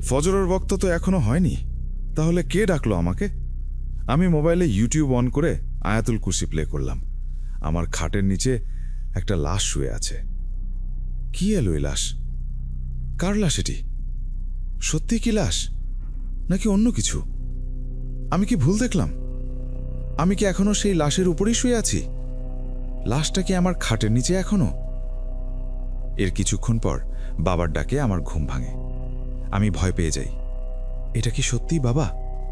ফজরের বক্ত তো এখনো হয়নি, তাহলে কে ডাকলো আমাকে? আমি মোবাইলে ইউটিউব অন করে আয়াতুল কুরসি প্লে করলাম। আমার খাটের নিচে একটা লাশ শুয়ে আছে। কি এলো এই লাশ? কার লাশ এটি? সত্যি কি লাশ, নাকি অন্য কিছু? আমি কি ভুল দেখলাম? আমি কি এখনো সেই লাশের উপরেই শুয়ে আছি? লাশটা কি আমার খাটের নিচে এখনো? এর কিছুক্ষণ পর বাবার ডাকে আমার ঘুম ভাঙে। আমি ভয় পেয়ে যাই। এটা কি সত্যি বাবা?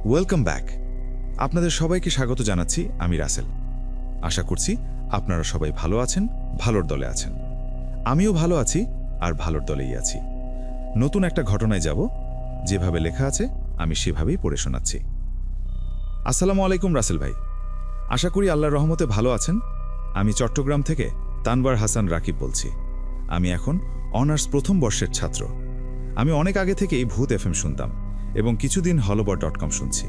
Welcome back. আপনাদের সবাইকে স্বাগত জানাচ্ছি। আমি রাসেল। আশা করছি আপনারা সবাই ভালো আছেন, ভালোর দলে আছেন। আমিও ভালো আছি, আর ভালোর দলেই আছি। নতুন একটা ঘটনায় যাব। যেভাবে লেখা আছে আমি সেভাবেই পড়ে শোনাচ্ছি। আসসালামু আলাইকুম রাসেল ভাই। আশা করি আল্লাহর রহমতে ভালো আছেন। আমি চট্টগ্রাম থেকে তানবার হাসান রাকিব বলছি। আমি এখন অনার্স প্রথম বর্ষের ছাত্র। আমি অনেক আগে থেকেই ভূত এফএম শুনতাম এবং কিছুদিন holobar.com শুনছি।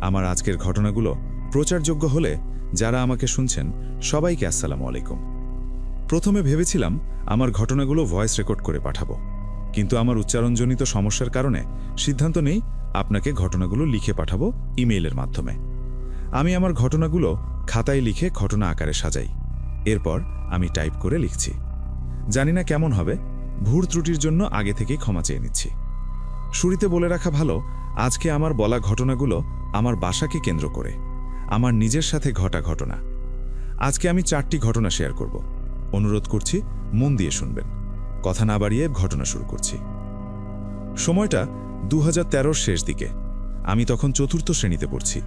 আমার আজকের ঘটনাগুলো প্রচারযোগ্য হলে যারা আমাকে শুনছেন সবাইকে আসসালামু আলাইকুম। প্রথমে ভেবেছিলাম আমার ঘটনাগুলো ভয়েস রেকর্ড করে পাঠাবো, কিন্তু আমার উচ্চারণজনিত সমস্যার কারণে সিদ্ধান্ত নেই আপনাকে ঘটনাগুলো লিখে পাঠাবো ইমেইলের মাধ্যমে। আমি আমার ঘটনাগুলো খাতায় লিখে ঘটনা আকারে সাজাই। এরপর আমি টাইপ করে লিখছি। জানি না কেমন হবে, ভুল ত্রুটির জন্য আগে থেকেই ক্ষমা চেয়ে নিচ্ছি। শুরুতে বলে রাখা ভালো, আজকে আমার বলা ঘটনাগুলো আমার বাসাকে কেন্দ্র করে, আমার নিজের সাথে ঘটা ঘটনা। আজকে আমি 4টি ঘটনা শেয়ার করব। অনুরোধ করছি মন দিয়ে শুনবেন। কথা না বাড়িয়ে ঘটনা শুরু করছি। সময়টা 2013-র শেষ দিকে। আমি তখন 4র্থ শ্রেণীতে পড়ছি।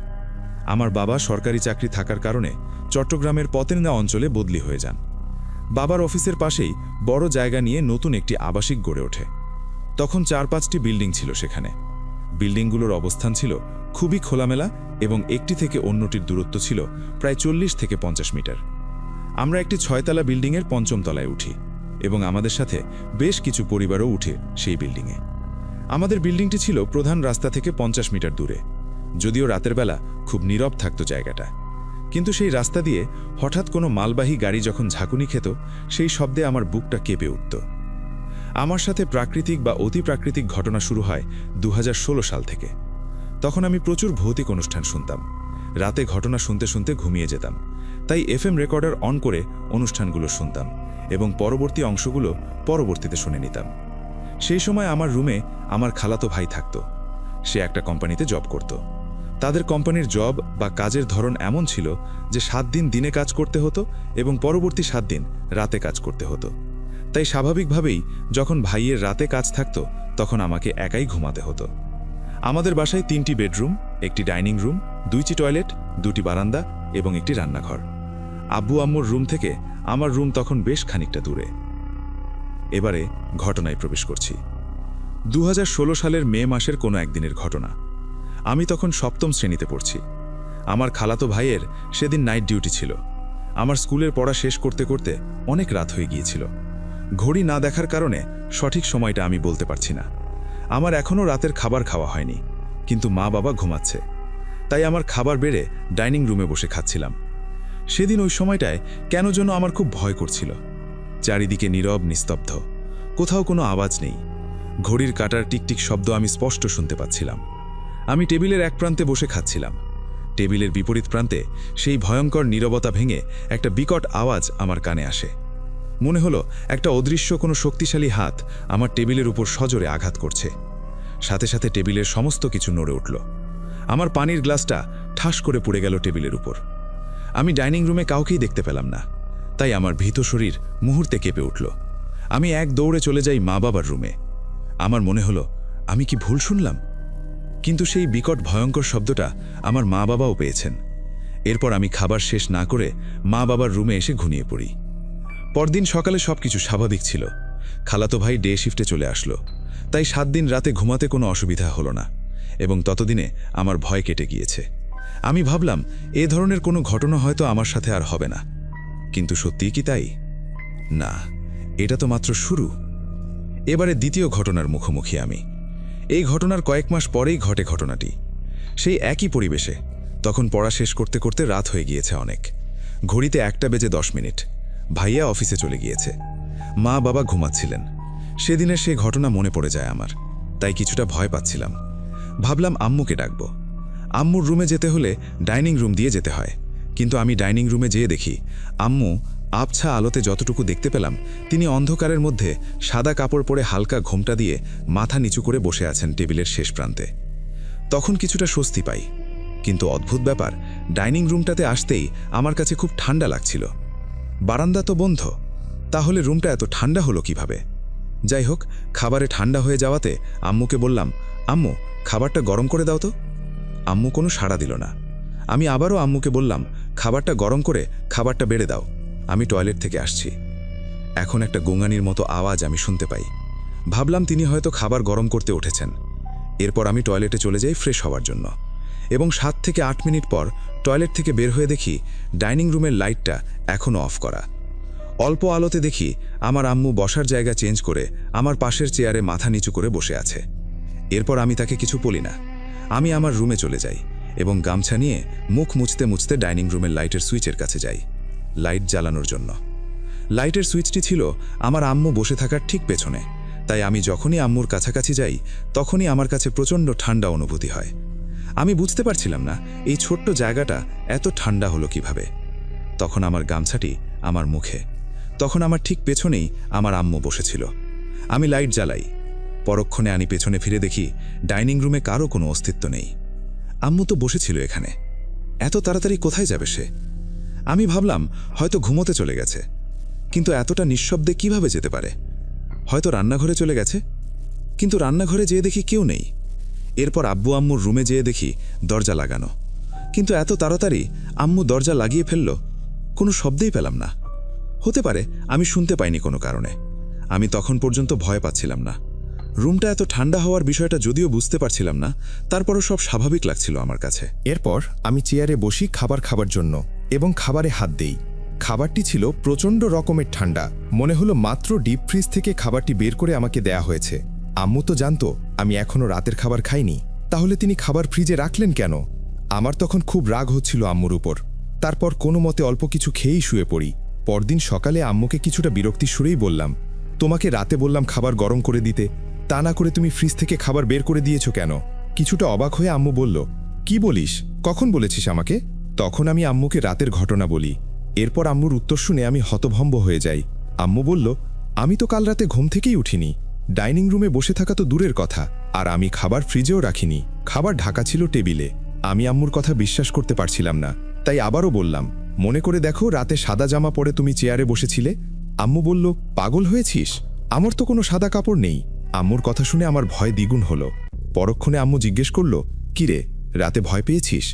আমার বাবা সরকারি চাকরি থাকার কারণে চট্টগ্রামের পতেঙ্গা অঞ্চলে বদলি হয়ে যান। বাবার অফিসের পাশেই বড় জায়গা নিয়ে নতুন একটি আবাসিক গড়ে ওঠে। তখন 4-5টি বিল্ডিং ছিল সেখানে। বিল্ডিংগুলোর অবস্থান ছিল খুবই খোলামেলা এবং একটি থেকে অন্যটির দূরত্ব ছিল প্রায় 40 থেকে 50 মিটার। আমরা একটি 6তলা বিল্ডিংয়ের 5ম তলায় উঠি এবং আমাদের সাথে বেশ কিছু পরিবারও উঠে সেই বিল্ডিংয়ে। আমাদের বিল্ডিংটি ছিল প্রধান রাস্তা থেকে 50 মিটার দূরে। যদিও রাতের বেলা খুব নীরব থাকত জায়গাটা, কিন্তু সেই রাস্তা দিয়ে হঠাৎ কোনো মালবাহী গাড়ি যখন ঝাঁকুনি খেত, সেই শব্দে আমার বুকটা কেঁপে উঠত। আমার সাথে প্রাকৃতিক বা অতি প্রাকৃতিক ঘটনা শুরু হয় 2016 সাল থেকে। তখন আমি প্রচুর ভৌতিক অনুষ্ঠান শুনতাম। রাতে ঘটনা শুনতে শুনতে ঘুমিয়ে যেতাম, তাই এফএম রেকর্ডার অন করে অনুষ্ঠানগুলো শুনতাম এবং পরবর্তী অংশগুলো পরবর্তীতে শুনে নিতাম। সেই সময় আমার রুমে আমার খালাতো ভাই থাকত। সে একটা কোম্পানিতে জব করত। তাদের কোম্পানির জব বা কাজের ধরন এমন ছিল যে 7 দিন দিনে কাজ করতে হতো এবং পরবর্তী 7 দিন রাতে কাজ করতে হতো। তাই স্বাভাবিকভাবেই যখন ভাইয়ের রাতে কাজ থাকত, তখন আমাকে একাই ঘুমাতে হতো। আমাদের বাসায় 3টি বেডরুম, একটি ডাইনিং রুম, 2টি টয়লেট, 2টি বারান্দা এবং একটি রান্নাঘর। আব্বু আম্মুর রুম থেকে আমার রুম তখন বেশ খানিকটা দূরে। এবারে ঘটনায় প্রবেশ করছি। 2016 সালের মে মাসের কোনো একদিনের ঘটনা। আমি তখন 7ম শ্রেণীতে পড়ছি। আমার খালাতো ভাইয়ের সেদিন নাইট ডিউটি ছিল। আমার স্কুলের পড়া শেষ করতে করতে অনেক রাত হয়ে গিয়েছিল। ঘড়ি না দেখার কারণে সঠিক সময়টা আমি বলতে পারছি না। আমার এখনও রাতের খাবার খাওয়া হয়নি, কিন্তু মা বাবা ঘুমাচ্ছে। তাই আমার খাবার বেড়ে ডাইনিং রুমে বসে খাচ্ছিলাম। সেদিন ওই সময়টায় কেন যেন আমার খুব ভয় করছিল। চারিদিকে নীরব নিস্তব্ধ, কোথাও কোনো আওয়াজ নেই। ঘড়ির কাঁটার টিকটিক শব্দ আমি স্পষ্ট শুনতে পাচ্ছিলাম। আমি টেবিলের এক প্রান্তে বসে খাচ্ছিলাম। টেবিলের বিপরীত প্রান্তে সেই ভয়ঙ্কর নীরবতা ভেঙে একটা বিকট আওয়াজ আমার কানে আসে। মনে হলো একটা অদৃশ্য কোনো শক্তিশালী হাত আমার টেবিলের উপর সজোরে আঘাত করছে। সাথে সাথে টেবিলের সমস্ত কিছু নড়ে উঠল। আমার পানির গ্লাসটা ঠাস করে পড়ে গেল টেবিলের উপর। আমি ডাইনিং রুমে কাউকেই দেখতে পেলাম না, তাই আমার ভীত শরীর মুহূর্তে কেঁপে উঠল। আমি এক দৌড়ে চলে যাই মা বাবার রুমে। আমার মনে হলো আমি কি ভুল শুনলাম, কিন্তু সেই বিকট ভয়ঙ্কর শব্দটা আমার মা বাবাও পেয়েছেন। এরপর আমি খাবার শেষ না করে মা বাবার রুমে এসে ঘুমিয়ে পড়ি। পরদিন সকালে সবকিছু স্বাভাবিক ছিল। খালাতো ভাই ডে শিফটে চলে আসলো, তাই 7 দিন রাতে ঘুমাতে কোনো অসুবিধা হলো না এবং ততদিনে আমার ভয় কেটে গিয়েছে। আমি ভাবলাম এ ধরনের কোনো ঘটনা হয়তো আমার সাথে আর হবে না, কিন্তু সত্যিই কি তাই? না, এটা তো মাত্র শুরু। এবারে দ্বিতীয় ঘটনার মুখোমুখি আমি। এই ঘটনার কয়েক মাস পরেই ঘটে ঘটনাটি। সেই একই পরিবেশে। তখন পড়া শেষ করতে করতে রাত হয়ে গিয়েছে অনেক। ঘড়িতে 1টা বেজে 10 মিনিট। ভাইয়া অফিসে চলে গিয়েছে। মা বাবা ঘুমাচ্ছিলেন। সেদিনের সেই ঘটনা মনে পড়ে যায় আমার। তাই কিছুটা ভয় পাচ্ছিলাম। ভাবলাম আম্মুকে ডাকব। আম্মুর রুমে যেতে হলে ডাইনিং রুম দিয়ে যেতে হয়, কিন্তু আমি ডাইনিং রুমে যেয়ে দেখি আম্মু আবছা আলোতে যতটুকু দেখতে পেলাম তিনি অন্ধকারের মধ্যে সাদা কাপড় পরে হালকা ঘোমটা দিয়ে মাথা নিচু করে বসে আছেন টেবিলের শেষ প্রান্তে। তখন কিছুটা স্বস্তি পাই, কিন্তু অদ্ভুত ব্যাপার, ডাইনিং রুমটাতে আসতেই আমার কাছে খুব ঠান্ডা লাগছিল। বারান্দা তো বন্ধ, তাহলে রুমটা এত ঠান্ডা হলো কিভাবে? যাই হোক, খাবারে ঠান্ডা হয়ে যাওয়াতে আম্মুকে বললাম, আম্মু খাবারটা গরম করে দাও তো। আম্মু কোনো সাড়া দিল না। আমি আবারও আম্মুকে বললাম, খাবারটা গরম করে খাবারটা বেড়ে দাও, আমি টয়লেট থেকে আসছি। এখন একটা গোঙানির মতো আওয়াজ আমি শুনতে পাই। ভাবলাম তিনি হয়তো খাবার গরম করতে উঠেছেন। এরপর আমি টয়লেটে চলে যাই ফ্রেশ হওয়ার জন্য, এবং 7 থেকে 8 মিনিট পর টয়লেট থেকে বের হয়ে দেখি ডাইনিং রুমের লাইটটা এখনও অফ করা। অল্প আলোতে দেখি আমার আম্মু বসার জায়গা চেঞ্জ করে আমার পাশের চেয়ারে মাথা নিচু করে বসে আছে। এরপর আমি তাকে কিছু বলি না। আমি আমার রুমে চলে যাই এবং গামছা নিয়ে মুখ মুছতে মুছতে ডাইনিং রুমের লাইটের সুইচের কাছে যাই লাইট জ্বালানোর জন্য। লাইটের সুইচটি ছিল আমার আম্মু বসে থাকার ঠিক পেছনে, তাই আমি যখনই আম্মুর কাছাকাছি যাই তখনই আমার কাছে প্রচণ্ড ঠান্ডা অনুভূতি হয়। আমি বুঝতে পারছিলাম না এই ছোট্ট জায়গাটা এত ঠান্ডা হলো কিভাবে। তখন আমার গামছাটি আমার মুখে, তখন আমার ঠিক পেছনেই আমার আম্মু বসেছিল। আমি লাইট জ্বালাই। পরক্ষণে আমি পেছনে ফিরে দেখি ডাইনিং রুমে কারও কোনো অস্তিত্ব নেই। আম্মু তো বসেছিল এখানে, এত তাড়াতাড়ি কোথায় যাবে সে? আমি ভাবলাম হয়তো ঘুমোতে চলে গেছে, কিন্তু এতটা নিঃশব্দে কিভাবে যেতে পারে? হয়তো রান্নাঘরে চলে গেছে, কিন্তু রান্নাঘরে যেয়ে দেখি কেউ নেই। এরপর আব্বু আম্মুর রুমে যেয়ে দেখি দরজা লাগানো, কিন্তু এত তাড়াতাড়ি আম্মু দরজা লাগিয়ে ফেলল, কোনো শব্দেই পেলাম না। হতে পারে আমি শুনতে পাইনি কোনো কারণে। আমি তখন পর্যন্ত ভয় পাচ্ছিলাম না। রুমটা এত ঠান্ডা হওয়ার বিষয়টা যদিও বুঝতে পারছিলাম না, তারপরও সব স্বাভাবিক লাগছিল আমার কাছে। এরপর আমি চেয়ারে বসি খাবার খাবার জন্য এবং খাবারে হাত দেই। খাবারটি ছিল প্রচণ্ড রকমের ঠান্ডা। মনে হলো মাত্র ডিপ ফ্রিজ থেকে খাবারটি বের করে আমাকে দেয়া হয়েছে। আম্মু তো জানতো আমি এখনো রাতের খাবার খাইনি, তাহলে তিনি খাবার ফ্রিজে রাখলেন কেন? আমার তখন খুব রাগ হচ্ছিল আম্মুর উপর। তারপর কোনো মতে অল্প কিছু খেয়েই শুয়ে পড়ি। পরদিন সকালে আম্মুকে কিছুটা বিরক্তির সুরেই বললাম, তোমাকে রাতে বললাম খাবার গরম করে দিতে, তা না করে তুমি ফ্রিজ থেকে খাবার বের করে দিয়েছো কেন? কিছুটা অবাক হয়ে আম্মু বলল, কি বলিস, কখন বলেছিস আমাকে? তখন আমি আম্মুকে রাতের ঘটনা বলি। এরপর আম্মুর উত্তর শুনে আমি হতভম্ব হয়ে যাই। আম্মু বলল, আমি তো কাল রাতে ঘুম থেকেই উঠিনি। ডাইনিং রুমে বসে থাকা তো দূরের কথা, আর আমি খাবার ফ্রিজেও রাখিনি। খাবার ঢাকা ছিল টেবিলে। আমি আম্মুর কথা বিশ্বাস করতে পারছিলাম না, তাই আবারও বললাম, মনে করে দেখো রাতে সাদা জামা পরে তুমি চেয়ারে বসেছিলে। আম্মু বলল, পাগল হয়েছিস? আমার তো কোনো সাদা কাপড় নেই। আম্মুর কথা শুনে আমার ভয় দ্বিগুণ হলো। পরক্ষণে আম্মু জিজ্ঞেস করল, কিরে রাতে ভয় পেয়েছিস?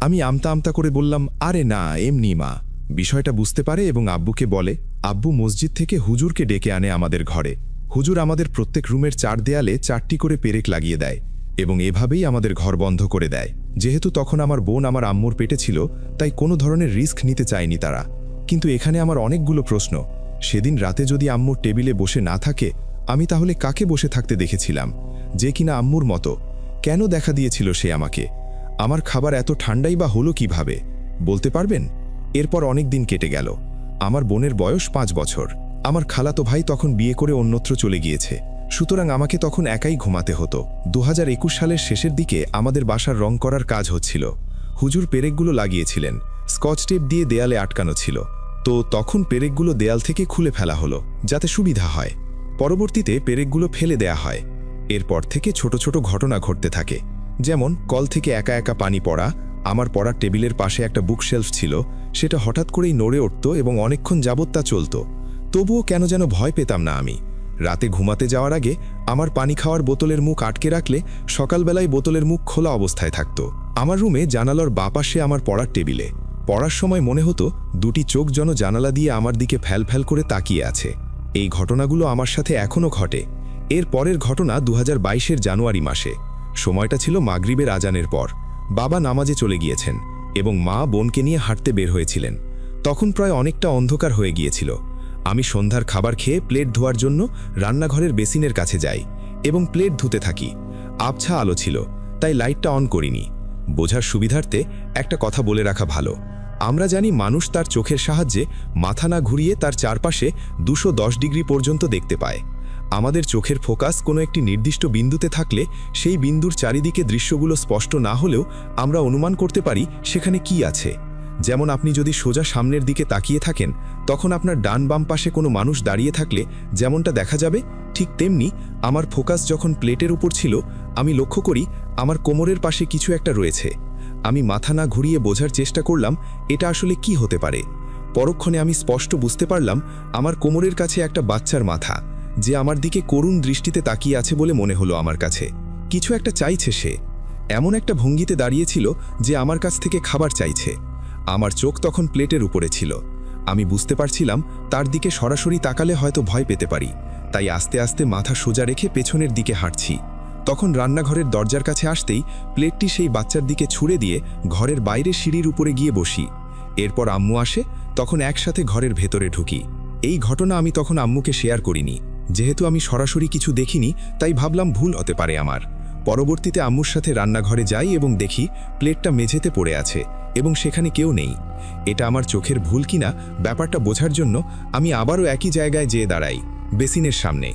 আমি আমতা আমতা করে বললাম, আরে না, এমনি মা। বিষয়টা বুঝতে পারে এবং আব্বুকে বলে। আব্বু মসজিদ থেকে হুজুরকে ডেকে আনে আমাদের ঘরে। হুজুর আমাদের প্রত্যেক রুমের 4 দেয়ালে 4টি করে পেরেক লাগিয়ে দেয় এবং এভাবেই আমাদের ঘর বন্ধ করে দেয়। যেহেতু তখন আমার বোন আমার আম্মুর পেটে ছিল, তাই কোনো ধরনের রিস্ক নিতে চায়নি তারা। কিন্তু এখানে আমার অনেকগুলো প্রশ্ন। সেদিন রাতে যদি আম্মুর টেবিলে বসে না থাকে, আমি তাহলে কাকে বসে থাকতে দেখেছিলাম, যে কিনা আম্মুর মতো? কেন দেখা দিয়েছিল সে আমাকে? আমার খাবার এত ঠান্ডাই বা হলো কিভাবে বলতে পারবেন? এরপর অনেক দিন কেটে গেল। আমার বোনের বয়স 5 বছর। আমার খালাতো ভাই তখন বিয়ে করে অন্যত্র চলে গিয়েছে, সুতরাং আমাকে তখন একাই ঘুমাতে হতো। 2021 সালের শেষের দিকে আমাদের বাসার রং করার কাজ হচ্ছিল। হুজুর পেরেকগুলো লাগিয়েছিলেন, স্কচ টেপ দিয়ে দেয়ালে আটকানো ছিল। তো তখন পেরেকগুলো দেয়াল থেকে খুলে ফেলা হলো যাতে সুবিধা হয়। পরবর্তীতে পেরেকগুলো ফেলে দেয়া হয়। এরপর থেকে ছোট ছোট ঘটনা ঘটতে থাকে, যেমন কল থেকে একা একা পানি পড়া। আমার পড়ার টেবিলের পাশে একটা বুকশেলফ ছিল, সেটা হঠাৎ করেই নড়ে উঠত এবং অনেকক্ষণ যাবৎ তা চলত। তবুও কেন যেন ভয় পেতাম না আমি। রাতে ঘুমাতে যাওয়ার আগে আমার পানি খাওয়ার বোতলের মুখ আটকে রাখলে সকালবেলায় বোতলের মুখ খোলা অবস্থায় থাকত। আমার রুমে জানালার বাপাশে আমার পড়ার টেবিলে পড়ার সময় মনে হতো 2টি চোখ যেন জানালা দিয়ে আমার দিকে ফ্যাল ফ্যাল করে তাকিয়ে আছে। এই ঘটনাগুলো আমার সাথে এখনও ঘটে। এর পরের ঘটনা 2022-এর জানুয়ারি মাসে। সময়টা ছিল মাগরিবের আজানের পর। বাবা নামাজে চলে গিয়েছেন এবং মা বোনকে নিয়ে হাঁটতে বের হয়েছিলেন। তখন প্রায় অনেকটা অন্ধকার হয়ে গিয়েছিল। আমি সন্ধ্যার খাবার খেয়ে প্লেট ধোয়ার জন্য রান্নাঘরের বেসিনের কাছে যাই এবং প্লেট ধুতে থাকি। আবছা আলো ছিল, তাই লাইটটা অন করিনি। বোঝার সুবিধার্থে একটা কথা বলে রাখা ভালো। আমরা জানি মানুষ তার চোখের সাহায্যে মাথা না ঘুরিয়ে তার চারপাশে 210 ডিগ্রি পর্যন্ত দেখতে পায়। আমাদের চোখের ফোকাস কোনো একটি নির্দিষ্ট বিন্দুতে থাকলে সেই বিন্দুর চারিদিকে দৃশ্যগুলো স্পষ্ট না হলেও আমরা অনুমান করতে পারি সেখানে কি আছে। যেমন আপনি যদি সোজা সামনের দিকে তাকিয়ে থাকেন, তখন আপনার ডান বাম পাশে কোনো মানুষ দাঁড়িয়ে থাকলে যেমনটা দেখা যাবে, ঠিক তেমনি আমার ফোকাস যখন প্লেটের উপর ছিল, আমি লক্ষ্য করি আমার কোমরের পাশে কিছু একটা রয়েছে। আমি মাথা না ঘুরিয়ে বোঝার চেষ্টা করলাম এটা আসলে কি হতে পারে। পরক্ষণে আমি স্পষ্ট বুঝতে পারলাম আমার কোমরের কাছে একটা বাচ্চার মাথা, যে আমার দিকে করুণ দৃষ্টিতে তাকিয়ে আছে বলে মনে হলো আমার কাছে। কিছু একটা চাইছে সে, এমন একটা ভঙ্গিতে দাঁড়িয়েছিল যে আমার কাছ থেকে খাবার চাইছে। আমার চোখ তখন প্লেটের উপরে ছিল। আমি বুঝতে পারছিলাম তার দিকে সরাসরি তাকালে হয়তো ভয় পেতে পারি, তাই আস্তে আস্তে মাথা সোজা রেখে পেছনের দিকে হাঁটছি। তখন রান্নাঘরের দরজার কাছে আসতেই প্লেটটি সেই বাচ্চার দিকে ছুঁড়ে দিয়ে ঘরের বাইরে সিঁড়ির উপরে গিয়ে বসি। এরপর আম্মু আসে, তখন একসাথে ঘরের ভেতরে ঢুকি। এই ঘটনা আমি তখন আম্মুকে শেয়ার করিনি, যেহেতু আমি সরাসরি কিছু দেখিনি, তাই ভাবলাম ভুল হতে পারে আমার। পরবর্তীতে আম্মুর সাথে রান্নাঘরে যাই এবং দেখি প্লেটটা মেঝেতে পড়ে আছে এবং সেখানে কেউ নেই। এটা আমার চোখের ভুল কিনা ব্যাপারটা বোঝার জন্য আমি আবারও একই জায়গায় যেয়ে দাঁড়াই, বেসিনের সামনে।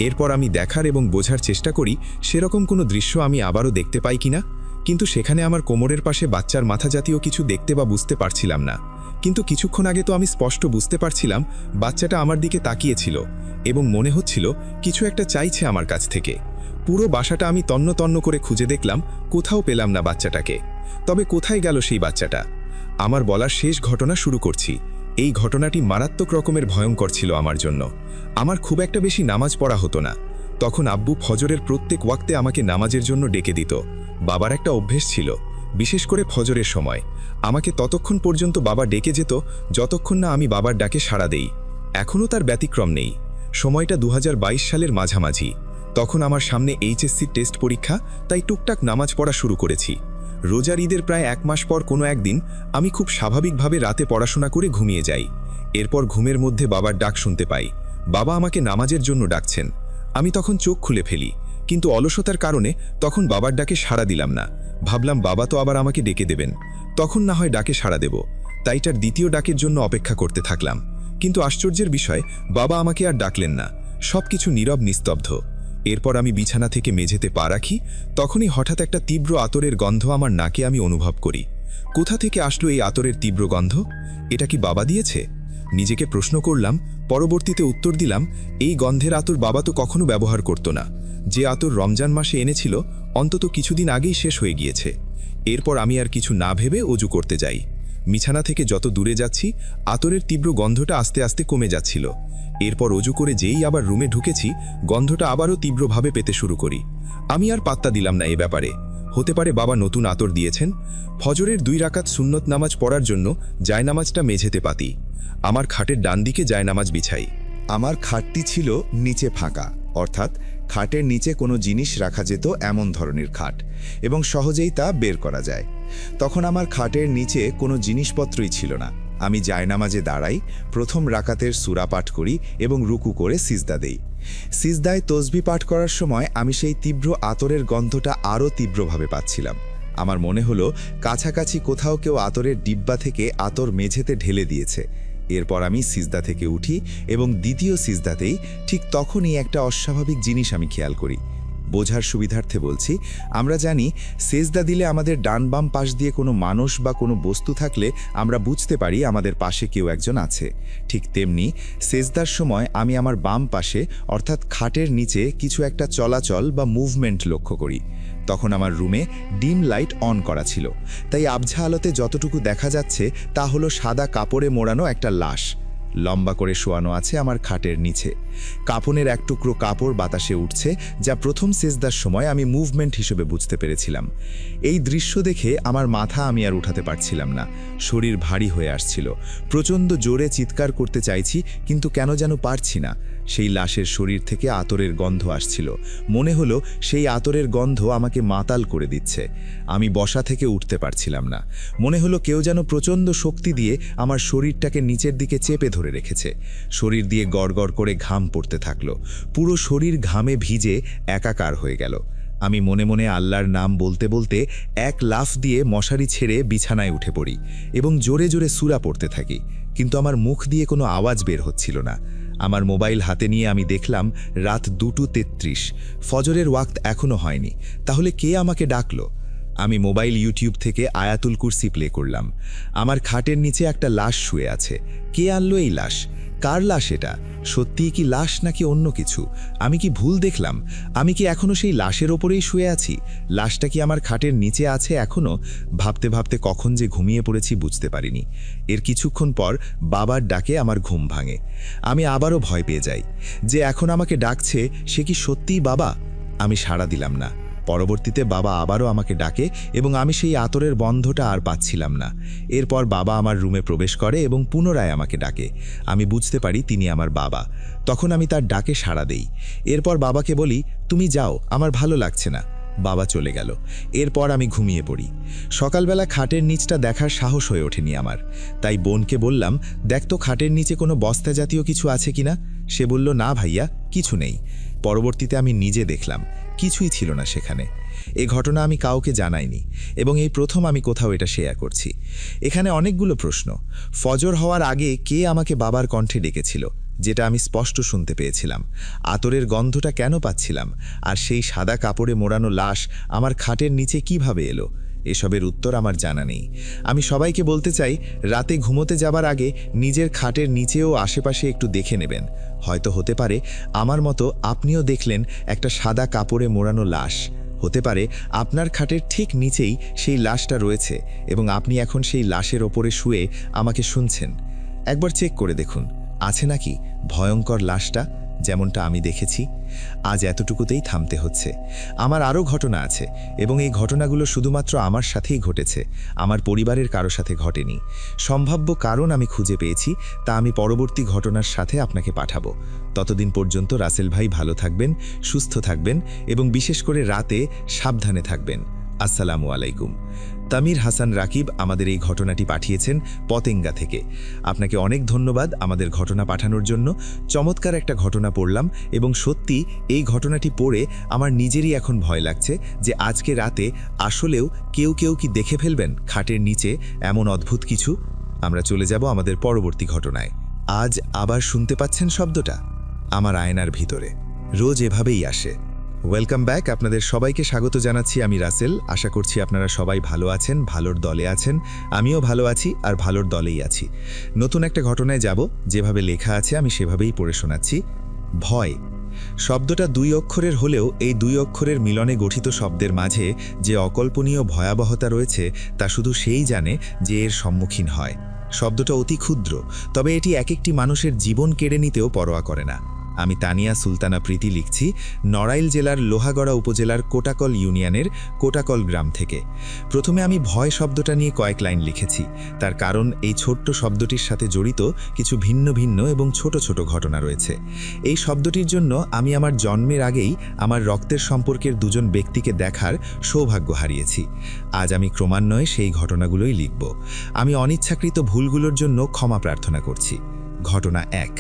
এরপর আমি দেখার এবং বোঝার চেষ্টা করি সেরকম কোনো দৃশ্য আমি আবারও দেখতে পাই কিনা, কিন্তু সেখানে আমার কোমরের পাশে বাচ্চার মাথা জাতীয় কিছু দেখতে বা বুঝতে পারছিলাম না। কিন্তু কিছুক্ষণ আগে তো আমি স্পষ্ট বুঝতে পারছিলাম বাচ্চাটা আমার দিকে তাকিয়েছিল এবং মনে হচ্ছিল কিছু একটা চাইছে আমার কাছ থেকে। পুরো বাসাটা আমি তন্ন তন্ন করে খুঁজে দেখলাম, কোথাও পেলাম না বাচ্চাটাকে। তবে কোথায় গেল সেই বাচ্চাটা? আমার বলার শেষ ঘটনা শুরু করছি। এই ঘটনাটি মারাত্মক রকমের ভয়ঙ্কর ছিল আমার জন্য। আমার খুব একটা বেশি নামাজ পড়া হতো না। তখন আব্বু ফজরের প্রত্যেক ওয়াক্তে আমাকে নামাজের জন্য ডেকে দিত। বাবার একটা অভ্যেস ছিল, বিশেষ করে ফজরের সময় আমাকে ততক্ষণ পর্যন্ত বাবা ডেকে যেত যতক্ষণ না আমি বাবার ডাকে সাড়া দেই। এখনও তার ব্যতিক্রম নেই। সময়টা 2022 সালের মাঝামাঝি। তখন আমার সামনে এইচএসসি টেস্ট পরীক্ষা, তাই টুকটাক নামাজ পড়া শুরু করেছি। রোজার ঈদের প্রায় 1 মাস পর কোনো একদিন আমি খুব স্বাভাবিকভাবে রাতে পড়াশোনা করে ঘুমিয়ে যাই। এরপর ঘুমের মধ্যে বাবার ডাক শুনতে পাই। বাবা আমাকে নামাজের জন্য ডাকছেন। আমি তখন চোখ খুলে ফেলি, কিন্তু অলসতার কারণে তখন বাবার ডাকে সাড়া দিলাম না। ভাবলাম বাবা তো আবার আমাকে ডেকে দেবেন, তখন না হয় ডাকে সাড়া দেব। তাই তার দ্বিতীয় ডাকের জন্য অপেক্ষা করতে থাকলাম। কিন্তু আশ্চর্যের বিষয়, বাবা আমাকে আর ডাকলেন না। সবকিছু নীরব নিস্তব্ধ। এরপর আমি বিছানা থেকে মেঝেতে পা রাখি, তখনই হঠাৎ একটা তীব্র আতরের গন্ধ আমার নাকে আমি অনুভব করি। কোথা থেকে আসলো এই আতরের তীব্র গন্ধ? এটা কি বাবা দিয়েছে? নিজেকে প্রশ্ন করলাম। পরবর্তীতে উত্তর দিলাম, এই গন্ধের আতর বাবা তো কখনো ব্যবহার করত না। যে আতর রমজান মাসে এনেছিল অন্তত কিছুদিন আগেই শেষ হয়ে গিয়েছে। এরপর আমি আর কিছু না ভেবে অজু করতে যাই। বিছানা থেকে যত দূরে যাচ্ছি আতরের তীব্র গন্ধটা আস্তে আস্তে কমে যাচ্ছিল। এরপর অজু করে যেই আবার রুমে ঢুকেছি, গন্ধটা আবারও তীব্রভাবে পেতে শুরু করি। আমি আর পাত্তা দিলাম না এ ব্যাপারে। হতে পারে বাবা নতুন আতর দিয়েছেন। ফজরের 2 রাকাত সুন্নত নামাজ পড়ার জন্য জায়নামাজটা মেঝেতে পাতি। আমার খাটের ডান দিকে জায়নামাজ বিছাই। আমার খাটটি ছিল নিচে ফাঁকা, অর্থাৎ খাটের নিচে কোনো জিনিস রাখা যেত এমন ধরনের খাট, এবং সহজেই তা বের করা যায়। তখন আমার খাটের নিচে কোনো জিনিসপত্রই ছিল না। আমি জায়নামাজে দাঁড়াই, প্রথম রাকাতের সূরা পাঠ করি এবং রুকু করে সিজদা দেই। সিজদায় তসবিহ পাঠ করার সময় আমি সেই তীব্র আতরের গন্ধটা আরও তীব্রভাবে পাচ্ছিলাম। আমার মনে হলো কাছাকাছি কোথাও কেউ আতরের ডিব্বা থেকে আতর মেঝেতে ঢেলে দিয়েছে। এরপর আমি সিজদা থেকে উঠি এবং দ্বিতীয় সিজদাতেই ঠিক তখনই একটা অস্বাভাবিক জিনিস আমি খেয়াল করি। বোঝার সুবিধার্থে বলছি, আমরা জানি সেজদা দিলে আমাদের ডান বাম পাশ দিয়ে কোনো মানুষ বা কোনো বস্তু থাকলে আমরা বুঝতে পারি আমাদের পাশে কেউ একজন আছে। ঠিক তেমনি সেজদার সময় আমি আমার বাম পাশে অর্থাৎ খাটের নিচে কিছু একটা চলাচল বা মুভমেন্ট লক্ষ্য করি। তখন আমার রুমে ডিম লাইট অন করা ছিল, তাই আবঝা আলোতে যতটুকু দেখা যাচ্ছে তা হলো সাদা কাপড়ে মোড়ানো একটা লাশ লম্বা করে শোয়ানো আছে আমার খাটের নিচে। কাফনের এক টুকরো কাপড় বাতাসে উঠছে, যা প্রথম সেজদার সময় আমি মুভমেন্ট হিসেবে বুঝতে পেরেছিলাম। এই দৃশ্য দেখে আমার মাথা আমি আর উঠাতে পারছিলাম না। শরীর ভারী হয়ে আসছিল। প্রচণ্ড জোরে চিৎকার করতে চাইছি, কিন্তু কেন যেন পারছি না। সেই লাশের শরীর থেকে আতরের গন্ধ আসছিল। মনে হলো সেই আতরের গন্ধ আমাকে মাতাল করে দিচ্ছে। আমি বসা থেকে উঠতে পারছিলাম না। মনে হলো কেউ যেন প্রচণ্ড শক্তি দিয়ে আমার শরীরটাকে নিচের দিকে চেপে ধরে রেখেছে। শরীর দিয়ে গড়গড় করে ঘাম পড়তে থাকলো। পুরো শরীর ঘামে ভিজে একাকার হয়ে গেল। আমি মনে মনে আল্লাহর নাম বলতে বলতে এক লাফ দিয়ে মশারি ছেড়ে বিছানায় উঠে পড়ি এবং জোরে জোরে সূরা পড়তে থাকি, কিন্তু আমার মুখ দিয়ে কোনো আওয়াজ বের হচ্ছিল না। আমার মোবাইল হাতে নিয়ে আমি দেখলাম রাত 2:33। ফজরের ওয়াক্ত এখনও হয়নি। তাহলে কে আমাকে ডাকলো? আমি মোবাইল ইউটিউব থেকে আয়াতুল কুরসি প্লে করলাম। আমার খাটের নিচে একটা লাশ শুয়ে আছে। কে আনলো এই লাশ? কার লাশ এটা? সত্যিই কি লাশ নাকি অন্য কিছু? আমি কি ভুল দেখলাম? আমি কি এখনো সেই লাশের ওপরেই শুয়ে আছি? লাশটা কি আমার খাটের নিচে আছে এখনো? ভাবতে ভাবতে কখন যে ঘুমিয়ে পড়েছি বুঝতে পারিনি। এর কিছুক্ষণ পর বাবার ডাকে আমার ঘুম ভাঙে। আমি আবারও ভয় পেয়ে যাই যে এখন আমাকে ডাকছে সে কি সত্যিই বাবা? আমি সাড়া দিলাম না। পরবর্তীতে বাবা আবারও আমাকে ডাকে এবং আমি সেই আতরের বন্ধটা আর পাচ্ছিলাম না। এরপর বাবা আমার রুমে প্রবেশ করে এবং পুনরায় আমাকে ডাকে। আমি বুঝতে পারি তিনি আমার বাবা। তখন আমি তার ডাকে সাড়া দেই। এরপর বাবাকে বলি, তুমি যাও, আমার ভালো লাগছে না। বাবা চলে গেল। এরপর আমি ঘুমিয়ে পড়ি। সকালবেলা খাটের নিচটা দেখার সাহস হয়ে ওঠেনি আমার। তাই বোনকে বললাম, দেখ তো খাটের নিচে কোনো বস্তা জাতীয় কিছু আছে কিনা। সে বলল, না ভাইয়া, কিছু নেই। পরবর্তীতে আমি নিজে দেখলাম কিছুই ছিল না সেখানে। এই ঘটনা আমি কাউকে জানাইনি এবং এই প্রথম আমি কোথাও এটা শেয়ার করছি। এখানে অনেকগুলো প্রশ্ন। ফজর হওয়ার আগে কে আমাকে বাবার কণ্ঠে ডেকেছিল, যেটা আমি স্পষ্ট শুনতে পেয়েছিলাম? আতরের গন্ধটা কেন পাচ্ছিলাম? আর সেই সাদা কাপড়ে মোড়ানো লাশ আমার খাটের নিচে কিভাবে এলো? এসবের উত্তর আমার জানা নেই। আমি সবাইকে বলতে চাই, রাতে ঘুমোতে যাবার আগে নিজের খাটের নিচেও আশেপাশে একটু দেখে নেবেন। হয়তো হতে পারে আমার মতো আপনিও দেখলেন একটা সাদা কাপড়ে মোড়ানো লাশ। হতে পারে আপনার খাটের ঠিক নিচেই সেই লাশটা রয়েছে এবং আপনি এখন সেই লাশের ওপরে শুয়ে আমাকে শুনছেন। একবার চেক করে দেখুন, আছে নাকি ভয়ঙ্কর লাশটা যেমনটা আমি দেখেছি। আজ এতটুকুতেই থামতে হচ্ছে। আমার আরও ঘটনা আছে এবং এই ঘটনাগুলো শুধুমাত্র আমার সাথেই ঘটেছে, আমার পরিবারের কারো সাথে ঘটেনি। সম্ভাব্য কারণ আমি খুঁজে পেয়েছি, তা আমি পরবর্তী ঘটনার সাথে আপনাকে পাঠাবো। ততদিন পর্যন্ত রাসেল ভাই ভালো থাকবেন, সুস্থ থাকবেন এবং বিশেষ করে রাতে সাবধানে থাকবেন। আসসালামু আলাইকুম। তামির হাসান রাকিব আমাদের এই ঘটনাটি পাঠিয়েছেন পতেঙ্গা থেকে। আপনাকে অনেক ধন্যবাদ আমাদের ঘটনা পাঠানোর জন্য। চমৎকার একটা ঘটনা পড়লাম এবং সত্যি এই ঘটনাটি পড়ে আমার নিজেরই এখন ভয় লাগছে যে আজকে রাতে আসলেও কেউ কি দেখে ফেলবেন খাটের নিচে এমন অদ্ভুত কিছু। আমরা চলে যাব আমাদের পরবর্তী ঘটনায়। আজ আবার শুনতে পাচ্ছেন শব্দটা? আমার আয়নার ভিতরে রোজ এভাবেই আসে। Welcome back. আপনাদের সবাইকে স্বাগত জানাচ্ছি। আমি রাসেল। আশা করছি আপনারা সবাই ভালো আছেন, ভালোর দলে আছেন। আমিও ভালো আছি আর ভালোর দলেই আছি। নতুন একটা ঘটনায় যাব। যেভাবে লেখা আছে আমি সেভাবেই পড়ে শোনাচ্ছি। ভয় শব্দটা 2 অক্ষরের হলেও এই 2 অক্ষরের মিলনে গঠিত শব্দের মাঝে যে অকল্পনীয় ভয়াবহতা রয়েছে তা শুধু সেই জানে যে এর সম্মুখীন হয়। শব্দটা অতি ক্ষুদ্র, তবে এটি এক একটি মানুষের জীবন কেড়ে নিতেও পরোয়া করে না। আমি তানিয়া সুলতানা প্রীতি লিখছি নড়াইল জেলার লোহাগড়া উপজেলার কোটাকল ইউনিয়নের কোটাকল গ্রাম থেকে। প্রথমে আমি ভয় শব্দটা নিয়ে কয়েক লাইন লিখেছি, তার কারণ এই ছোট্ট শব্দটির সাথে জড়িত কিছু ভিন্ন ভিন্ন এবং ছোট ছোট ঘটনা রয়েছে। এই শব্দটির জন্য আমি আমার জন্মের আগেই আমার রক্তের সম্পর্কের 2জন ব্যক্তিকে দেখার সৌভাগ্য হারিয়েছি। আজ আমি ক্রমান্বয়ে সেই ঘটনাগুলোই লিখব। আমি অনিচ্ছাকৃত ভুলগুলোর জন্য ক্ষমা প্রার্থনা করছি। ঘটনা 1।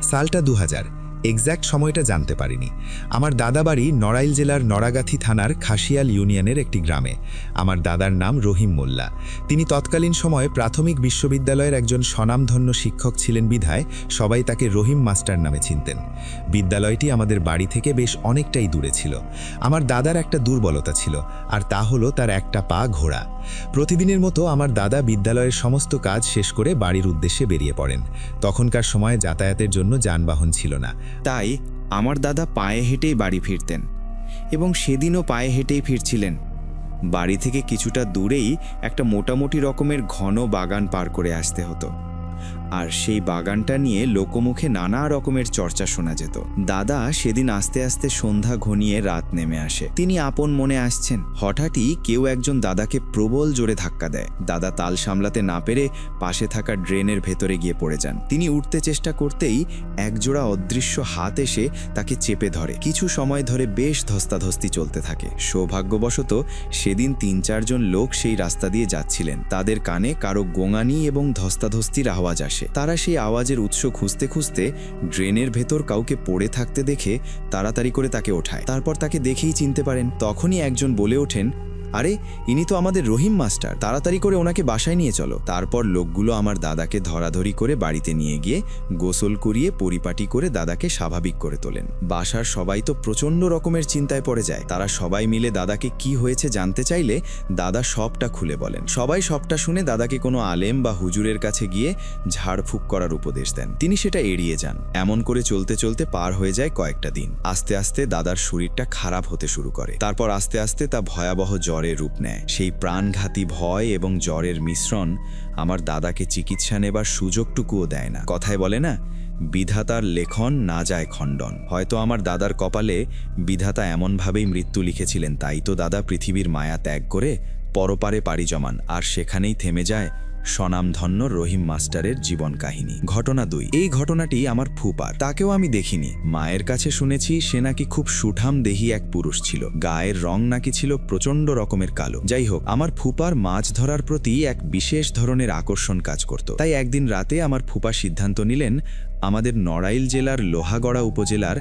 সালটা 2000। এক্স্যাক্ট সময়টা জানতে পারিনি। আমার দাদা বাড়ি নড়াইল জেলার নড়াগাথি থানার খাসিয়াল ইউনিয়নের একটি গ্রামে। আমার দাদার নাম রহিম মোল্লা। তিনি তৎকালীন সময়ে প্রাথমিক বিশ্ববিদ্যালয়ের একজন স্বনামধন্য শিক্ষক ছিলেন বিধায় সবাই তাকে রহিম মাস্টার নামে চিনতেন। বিদ্যালয়টি আমাদের বাড়ি থেকে বেশ অনেকটাই দূরে ছিল। আমার দাদার একটা দুর্বলতা ছিল, আর তা হলো তার একটা পা ঘোড়া। প্রতিদিনের মতো আমার দাদা বিদ্যালয়ের সমস্ত কাজ শেষ করে বাড়ির উদ্দেশ্যে বেরিয়ে পড়েন। তখনকার সময়ে যাতায়াতের জন্য যানবাহন ছিল না, তাই আমার দাদা পায়ে হেঁটেই বাড়ি ফিরতেন এবং সেদিনও পায়ে হেঁটেই ফিরছিলেন। বাড়ি থেকে কিছুটা দূরেই একটা মোটামুটি রকমের ঘন বাগান পার করে আসতে হতো, আর সেই বাগানটা নিয়ে লোকমুখে নানা রকমের চর্চা শোনা যেত। দাদা সেদিন আস্তে আস্তে সন্ধ্যা ঘনিয়ে রাত নেমে আসে। তিনি আপন মনে আসছেন। হঠাৎই কেউ একজন দাদাকে প্রবল জোরে ধাক্কা দেয়। দাদা তাল সামলাতে না পেরে পাশে থাকা ড্রেনের ভেতরে গিয়ে পড়ে যান। তিনি উঠতে চেষ্টা করতেই একজোড়া অদৃশ্য হাত এসে তাকে চেপে ধরে। কিছু সময় ধরে বেশ ধস্তাধস্তি চলতে থাকে। সৌভাগ্যবশত সেদিন 3-4 জন লোক সেই রাস্তা দিয়ে যাচ্ছিলেন। তাদের কানে কারো গোঙানি এবং ধস্তাধস্তির আওয়াজ আসে। তারা সেই আওয়াজের উৎস খুঁজতে খুঁজতে ড্রেনের ভেতর কাউকে পড়ে থাকতে দেখে তাড়াতাড়ি করে তাকে ওঠায়। তারপর তাকে দেখেই চিনতে পারেন। তখনই একজন বলে ওঠেন, আরে ইনি তো আমাদের রহিম মাস্টার, তাড়াতাড়ি করে ওনাকে বাসায় নিয়ে চলো। তারপর লোকগুলো আমার দাদাকে ধরাধরি করে বাড়িতে নিয়ে গিয়ে গোসল করিয়ে পরিপাটি করে দাদাকে স্বাভাবিক করে তোলেন। বাসার সবাই তো প্রচণ্ড রকমের চিন্তায় পড়ে যায়। তারা সবাই মিলে দাদাকে কি হয়েছে জানতে চাইলে দাদা সবটা খুলে বলেন। সবাই সবটা শুনে দাদাকে কোনো আলেম বা হুজুরের কাছে গিয়ে ঝাড়ফুঁক করার উপদেশ দেন। তিনি সেটা এড়িয়ে যান। এমন করে চলতে চলতে পার হয়ে যায় কয়েকটা দিন। আস্তে আস্তে দাদার শরীরটা খারাপ হতে শুরু করে। তারপর আস্তে আস্তে তা ভয়াবহ জ্বরের রূপ নেয়। সেই প্রাণঘাতী ভয় এবং জ্বরের মিশ্রণ আমার দাদাকে চিকিৎসা নেবার সুযোগটুকুও দেয় না। কথায় বলে না, বিধাতার লেখন না যায় খণ্ডন। হয়তো আমার দাদার কপালে বিধাতা এমনভাবেই মৃত্যু লিখেছিলেন, তাই তো দাদা পৃথিবীর মায়া ত্যাগ করে পরপারে পাড়ি জমান, আর সেখানেই থেমে যায় স্বনামধন্য রহিম মাস্টারের জীবন কাহিনী। ঘটনা 2। এই ঘটনাটি আমার ফুপার। তাকেও আমি দেখিনি। মায়ের কাছে শুনেছি সে নাকি খুব সুঠাম দেহি এক পুরুষ ছিল। গায়ের রং নাকি ছিল প্রচণ্ড রকমের কালো। যাই হোক, আমার ফুপার মাছ ধরার প্রতি এক বিশেষ ধরনের আকর্ষণ কাজ করত। তাই একদিন রাতে আমার ফুপা সিদ্ধান্ত নিলেন আমাদের নড়াইল জেলার লোহাগড়া উপজেলার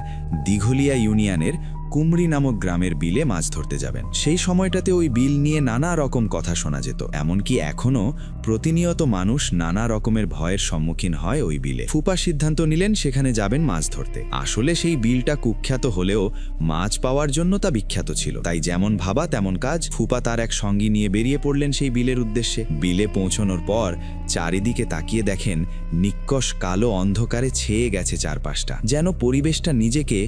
দিঘলিয়া ইউনিয়নের কুমরি নামক গ্রামের বিলে মাছ ধরতে যাবেন। সেই সময়টাতে ওই বিল নিয়ে নানা রকম কথা শোনা যেত। এমনকি এখনও প্রতিনিয়ত মানুষ নানা রকমের ভয়ের সম্মুখীন হয় ওই বিলে। ফুপা সিদ্ধান্ত নিলেন সেখানে যাবেন মাছ ধরতে। আসলে সেই বিলটা কুখ্যাত হলেও মাছ পাওয়ার জন্য তা বিখ্যাত ছিল। তাই যেমন ভাবা তেমন কাজ। ফুপা তার এক সঙ্গী নিয়ে বেরিয়ে পড়লেন সেই বিলের উদ্দেশ্যে। বিলে পৌঁছানোর পর চারিদিকে তাকিয়ে দেখেন নিক্কশ কালো অন্ধকারে ছেয়ে গেছে চারপাশটা, যেন পরিবেশটা নিজেকে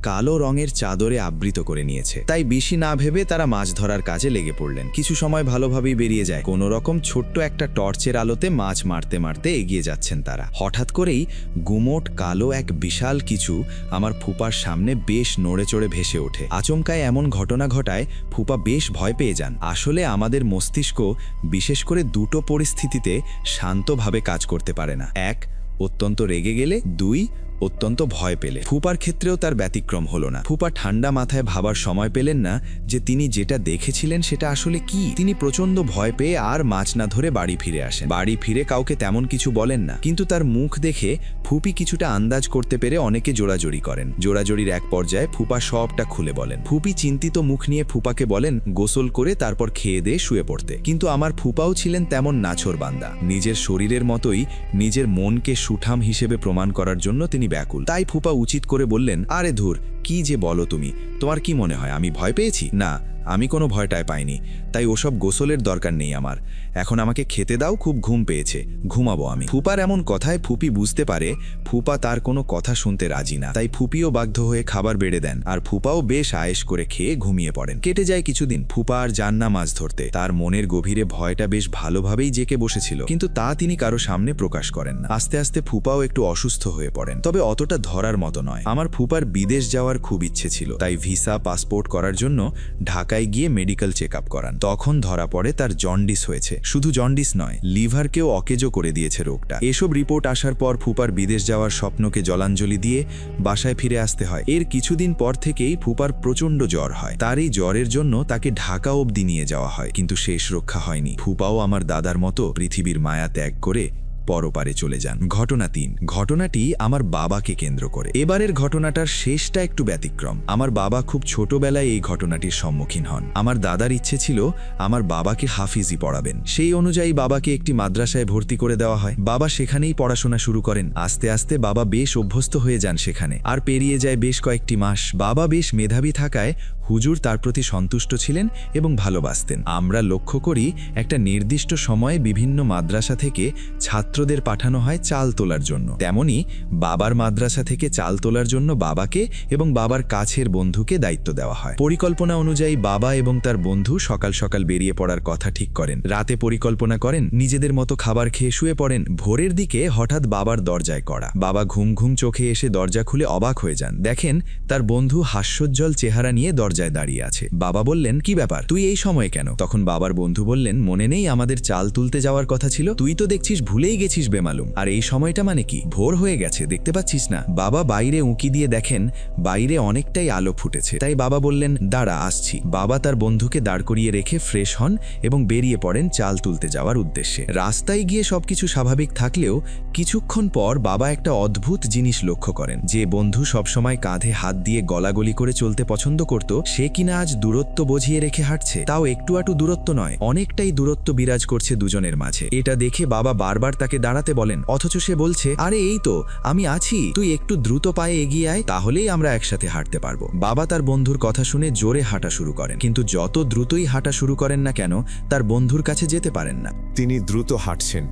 কালো রঙের চাদরে আবৃত করে নিয়েছে। তাই বেশি না ভেবে তারা মাছ ধরার কাজে লেগে পড়লেন। কিছু সময় ভালোভাবেই বেরিয়ে যায়। কোনো রকম ছোট্ট একটা টর্চের আলোতে মাছ মারতে মারতে এগিয়ে যাচ্ছেন তারা। হঠাৎ করেই গুমোট কালো এক বিশাল কিছু আমার ফুপার সামনে বেশ নড়ে চড়ে ভেসে ওঠে। আচমকায় এমন ঘটনা ঘটায় ফুপা বেশ ভয় পেয়ে যান। আসলে আমাদের মস্তিষ্ক বিশেষ করে দুটো পরিস্থিতিতে শান্তভাবে কাজ করতে পারে না। 1, অত্যন্ত রেগে গেলে। 2, অত্যন্ত ভয় পেলে। ফুপার ক্ষেত্রেও তার ব্যতিক্রম হলো না। ফুপা ঠান্ডা মাথায় ভাবার সময় পেলেন না যে তিনি যেটা দেখেছিলেন সেটা আসলে কি। তিনি প্রচণ্ড ভয় পেয়ে আর মাছ না ধরে বাড়ি ফিরে আসেন। বাড়ি ফিরে কাউকে তেমন কিছু বলেন না, কিন্তু তার মুখ দেখে ফুপি কিছুটা আন্দাজ করতে পেরে অনেকে জোড়াজড়ি করেন। জোড়াজড়ির এক পর্যায়ে ফুপা সবটা খুলে বলেন। ফুপি চিন্তিত মুখ নিয়ে ফুপাকে বলেন গোসল করে তারপর খেয়ে দিয়ে শুয়ে পড়তে। কিন্তু আমার ফুপাও ছিলেন তেমন নাছোড় বান্দা। নিজের শরীরের মতোই নিজের মনকে সুঠাম হিসেবে প্রমাণ করার জন্য তিনি ব্যাকুল। তাই ফুপা উচিত করে বললেন, আরে ধুর, কি যে বলো তুমি, তোমার কি মনে হয় আমি ভয় পেয়েছি? না, আমি কোনো ভয়টায় পাইনি। তাই ওসব গোসলের দরকার নেই আমার। এখন আমাকে খেতে দাও, খুব ঘুম পেয়েছে, ঘুমাবো আমি। ফুপার এমন কথায় ফুপি বুঝতে পারে ফুপা তার কোনো কথা শুনতে রাজি না। তাই ফুপিও বাধ্য হয়ে খাবার বেড়ে দেন, আর ফুপাও বেশ আয়েশ করে খেয়ে ঘুমিয়ে পড়েন। কেটে যায় কিছুদিন। ফুপা আর যান না মাছ ধরতে। তার মনের গভীরে ভয়টা বেশ ভালোভাবেই জেকে বসেছিল, কিন্তু তা তিনি কারো সামনে প্রকাশ করেন না। আস্তে আস্তে ফুপাও একটু অসুস্থ হয়ে পড়েন, তবে অতটা ধরার মতো নয়। আমার ফুপার বিদেশ যাওয়ার খুব ইচ্ছে ছিল, তাই ভিসা পাসপোর্ট করার জন্য ঢাকায় গিয়ে মেডিকেল চেক আপ করান। তখন ধরা পড়ে তার জন্ডিস হয়েছে। শুধু জন্ডিস নয়, লিভারকেও অকেজো করে দিয়েছে রোগটা। এসব রিপোর্ট আসার পর ফুপার বিদেশ যাওয়ার স্বপ্নকে জলাঞ্জলি দিয়ে বাসায় ফিরে আসতে হয়। এর কিছুদিন পর থেকেই ফুপার প্রচণ্ড জ্বর হয়। তার এই জ্বরের জন্য তাকে ঢাকা অবধি নিয়ে যাওয়া হয়, কিন্তু শেষ রক্ষা হয়নি। ফুপাও আমার দাদার মতো পৃথিবীর মায়া ত্যাগ করে পরপারে চলে যান। ঘটনা 3। ঘটনাটি আমার বাবাকে কেন্দ্র করে। এবারের ঘটনাটার শেষটা একটু ব্যতিক্রম। আমার বাবা খুব ছোটবেলায় এই ঘটনাটির সম্মুখীন হন। আমার দাদার ইচ্ছে ছিল আমার বাবাকে হাফিজি পড়াবেন। সেই অনুযায়ী বাবাকে একটি মাদ্রাসায় ভর্তি করে দেওয়া হয়। বাবা সেখানেই পড়াশোনা শুরু করেন। আস্তে আস্তে বাবা বেশ অভ্যস্ত হয়ে যান সেখানে। আর পেরিয়ে যায় বেশ কয়েকটি মাস। বাবা বেশ মেধাবী থাকায় হুজুর তার প্রতি সন্তুষ্ট ছিলেন এবং ভালোবাসতেন। আমরা লক্ষ্য করি একটা নির্দিষ্ট সময়ে বিভিন্ন মাদ্রাসা থেকে ছাত্রদের পাঠানো হয় চাল তোলার জন্য। তেমনি বাবার মাদ্রাসা থেকে চাল তোলার জন্য বাবাকে এবং বাবার কাছের বন্ধুকে দায়িত্ব দেওয়া হয়। পরিকল্পনা অনুযায়ী বাবা এবং তার বন্ধু সকাল সকাল বেরিয়ে পড়ার কথা ঠিক করেন। রাতে পরিকল্পনা করেন, নিজেদের মতো খাবার খেয়ে শুয়ে পড়েন। ভোরের দিকে হঠাৎ বাবার দরজায় কড়া। বাবা ঘুম ঘুম চোখে এসে দরজা খুলে অবাক হয়ে যান। দেখেন তার বন্ধু হাস্যোজ্জ্বল চেহারা নিয়ে দরজায় দাঁড়িয়ে আছে। বাবা বললেন, কি ব্যাপার, তুই এই সময় কেন? তখন বাবার বন্ধু বললেন, মনে নেই আমাদের চাল তুলতে যাওয়ার কথা ছিল? তুই তো দেখছিস ভুলেই গেছিস বেমালুম। আর এই সময়টা মানে কি? ভোর হয়ে গেছে, দেখতে পাচ্ছিস না? বাবা বাইরে উঁকি দিয়ে দেখেন বাইরে অনেকটাই আলো ফুটেছে। তাই বাবা বললেন, দাঁড়া, আসছি। বাবা তার বন্ধুকে দাঁড় করিয়ে রেখে ফ্রেশ হন এবং বেরিয়ে পড়েন চাল তুলতে যাওয়ার উদ্দেশ্যে। রাস্তায় গিয়ে সবকিছু স্বাভাবিক থাকলেও কিছুক্ষণ পর বাবা একটা অদ্ভুত জিনিস লক্ষ্য করেন। যে বন্ধু সবসময় কাঁধে হাত দিয়ে গলাগলি করে চলতে পছন্দ করত, সে কিনা আজ দূরত্ব বজিয়ে রেখে হাঁটছে, তাও একটু আটু দূরত্ব নয়, অনেকটাই দূরত্ব বিরাজ করছে দুজনের মাঝে। এটা দেখে বাবা বারবার তাকে দাঁড়াতে বলেন, অথচ সে বলছে, আরে এই তো আমি আছি, তুই একটু দ্রুত পায়ে এগিয়ে আয়, তাহলেই আমরা একসাথে হাঁটতে পারবো। বাবা তার বন্ধুর কথা শুনে জোরে হাঁটা শুরু করেন, কিন্তু যত দ্রুতই হাঁটা শুরু করেন না কেন তার বন্ধুর কাছে যেতে পারেন না। তিনি দ্রুত হাঁটছেন,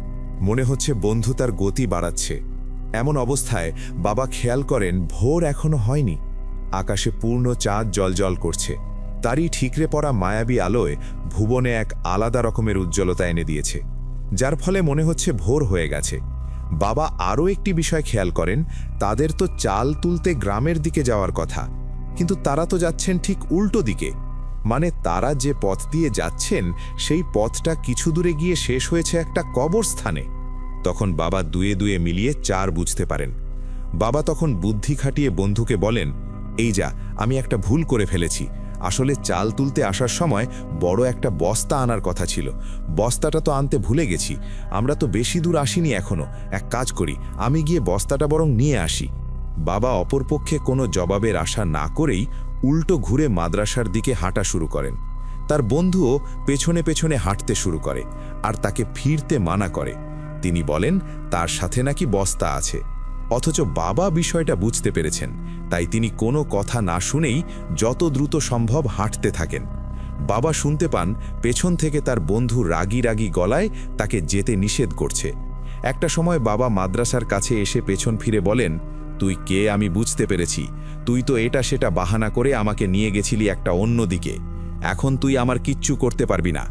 মনে হচ্ছে বন্ধু তার গতি বাড়াচ্ছে। এমন অবস্থায় বাবা খেয়াল করেন ভোর এখনো হয়নি, আকাশে পূর্ণ চাঁদ জ্বলজ্বল করছে। তারই ঠিকরে পড়া মায়াবী আলোয় ভুবনে এক আলাদা রকমের উজ্জ্বলতা এনে দিয়েছে, যার ফলে মনে হচ্ছে ভোর হয়ে গেছে। বাবা আরও একটি বিষয় খেয়াল করেন, তাদের তো চাল তুলতে গ্রামের দিকে যাওয়ার কথা, কিন্তু তারা তো যাচ্ছেন ঠিক উল্টো দিকে। মানে তারা যে পথ দিয়ে যাচ্ছেন সেই পথটা কিছু দূরে গিয়ে শেষ হয়েছে একটা কবরস্থানে। তখন বাবা দুয়ে দুয়ে মিলিয়ে 4 বুঝতে পারেন। বাবা তখন বুদ্ধি খাটিয়ে বন্ধুকে বলেন, এই যা, আমি একটা ভুল করে ফেলেছি। আসলে চাল তুলতে আসার সময় বড় একটা বস্তা আনার কথা ছিল, বস্তাটা তো আনতে ভুলে গেছি। আমরা তো বেশি দূর আসিনি এখনো, এক কাজ করি, আমি গিয়ে বস্তাটা বরং নিয়ে আসি। বাবা অপরপক্ষে কোনো জবাবের আশা না করেই উল্টো ঘুরে মাদ্রাসার দিকে হাঁটা শুরু করেন। তার বন্ধুও পেছনে পেছনে হাঁটতে শুরু করে আর তাকে ফিরতে মানা করে। তিনি বলেন তার সাথে নাকি বস্তা আছে, অথচ বাবা বিষয়টা বুঝতে পেরেছেন, তাই তিনি কোনো কথা না শুনেই যত দ্রুত সম্ভব হাঁটতে থাকেন। বাবা শুনতে পান পেছন থেকে তার বন্ধু রাগী রাগী গলায় তাকে যেতে নিষেধ করছে। একটা সময় বাবা মাদ্রাসার কাছে এসে পেছন ফিরে বলেন, তুই কে আমি বুঝতে পেরেছি, তুই তো এটা সেটা বাহানা করে আমাকে নিয়ে গেছিলি একটা অন্য দিকে, এখন তুই আমার কিচ্ছু করতে পারবি না।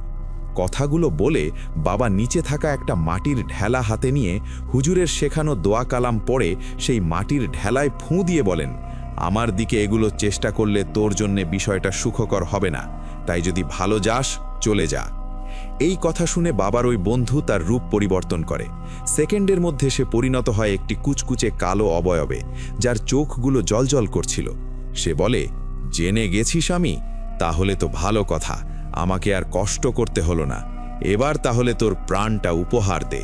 কথাগুলো বলে বাবা নিচে থাকা একটা মাটির ঢেলা হাতে নিয়ে হুজুরের শেখানো দোয়া কালাম পড়ে সেই মাটির ঢেলায় ফুঁ দিয়ে বলেন, আমার দিকে এগুলো চেষ্টা করলে তোর জন্যে বিষয়টা সুখকর হবে না, তাই যদি ভালো যাস চলে যা। এই কথা শুনে বাবার ওই বন্ধু তার রূপ পরিবর্তন করে। সেকেন্ডের মধ্যে সে পরিণত হয় একটি কুচকুচে কালো অবয়বে, যার চোখগুলো জ্বলজ্বল করছিল। সে বলে, জেনে গেছিস আমি? তাহলে তো ভালো কথা, আমাকে আর কষ্ট করতে হলো না, এবার তাহলে তোর প্রাণটা উপহার দে।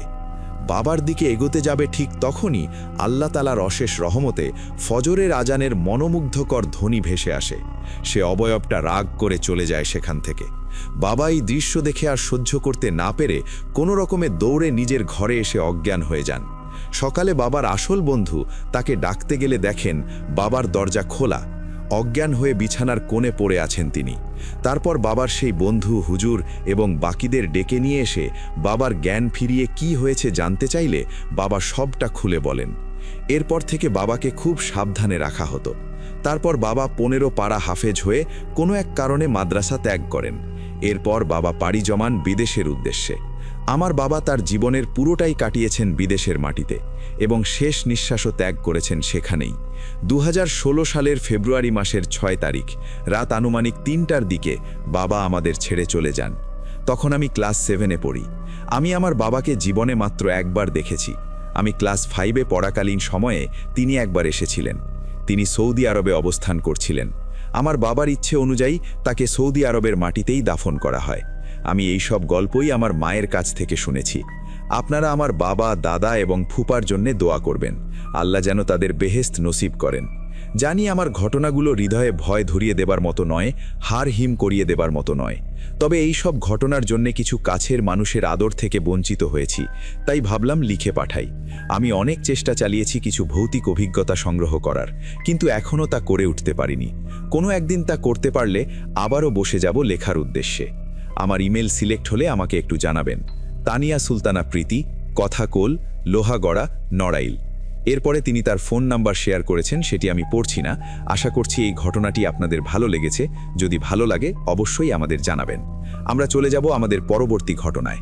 বাবার দিকে এগোতে যাবে ঠিক তখনই আল্লাহ তাআলার অশেষ রহমতে ফজরের আজানের মনোমুগ্ধকর ধ্বনি ভেসে আসে। সে অবয়বটা রাগ করে চলে যায় সেখান থেকে। বাবা এই দৃশ্য দেখে আর সহ্য করতে না পেরে কোনো রকমে দৌড়ে নিজের ঘরে এসে অজ্ঞান হয়ে যান। সকালে বাবার আসল বন্ধু তাকে ডাকতে গেলে দেখেন বাবার দরজা খোলা, অজ্ঞান হয়ে বিছানার কোণে পড়ে আছেন তিনি। তারপর বাবার সেই বন্ধু হুজুর এবং বাকিদের ডেকে নিয়ে এসে বাবার জ্ঞান ফিরিয়ে কি হয়েছে জানতে চাইলে বাবা সবটা খুলে বলেন। এরপর থেকে বাবাকে খুব সাবধানে রাখা হতো। তারপর বাবা 15 পারা হাফেজ হয়ে কোনো এক কারণে মাদ্রাসা ত্যাগ করেন। এরপর বাবা পাড়ি জমান বিদেশের উদ্দেশ্যে। আমার বাবা তার জীবনের পুরোটাই কাটিয়েছেন বিদেশের মাটিতে এবং শেষ নিঃশ্বাসও ত্যাগ করেছেন সেখানেই। 2016 সালের ফেব্রুয়ারি মাসের 6 তারিখ রাত আনুমানিক 3টার দিকে বাবা আমাদের ছেড়ে চলে যান। তখন আমি ক্লাস 7-এ পড়ি। আমি আমার বাবাকে জীবনে মাত্র একবার দেখেছি। আমি ক্লাস 5-এ পড়াকালীন সময়ে তিনি একবার এসেছিলেন। তিনি সৌদি আরবে অবস্থান করছিলেন। আমার বাবার ইচ্ছে অনুযায়ী তাকে সৌদি আরবের মাটিতেই দাফন করা হয়। আমি এই সব গল্পই আমার মায়ের কাছ থেকে শুনেছি। আপনারা আমার বাবা, দাদা এবং ফুপার জন্যে দোয়া করবেন, আল্লাহ যেন তাদের বেহেশত নসিব করেন। জানি আমার ঘটনাগুলো হৃদয়ে ভয় ধরিয়ে দেবার মতো নয়, হার হিম করিয়ে দেবার মতো নয়। তবে এই সব ঘটনার জন্যে কিছু কাছের মানুষের আদর থেকে বঞ্চিত হয়েছি, তাই ভাবলাম লিখে পাঠাই। আমি অনেক চেষ্টা চালিয়েছি কিছু ভৌতিক অভিজ্ঞতা সংগ্রহ করার, কিন্তু এখনও তা করে উঠতে পারিনি। কোনো একদিন তা করতে পারলে আবারও বসে যাব লেখার উদ্দেশ্যে। আমার ইমেল সিলেক্ট হলে আমাকে একটু জানাবেন। তানিয়া সুলতানা প্রীতি, কথাকোল, লোহাগড়া, নড়াইল। এরপরে তিনি তার ফোন নাম্বার শেয়ার করেছেন, সেটি আমি পড়ছি না। আশা করছি এই ঘটনাটি আপনাদের ভালো লেগেছে। যদি ভালো লাগে অবশ্যই আমাদের জানাবেন। আমরা চলে যাব আমাদের পরবর্তী ঘটনায়।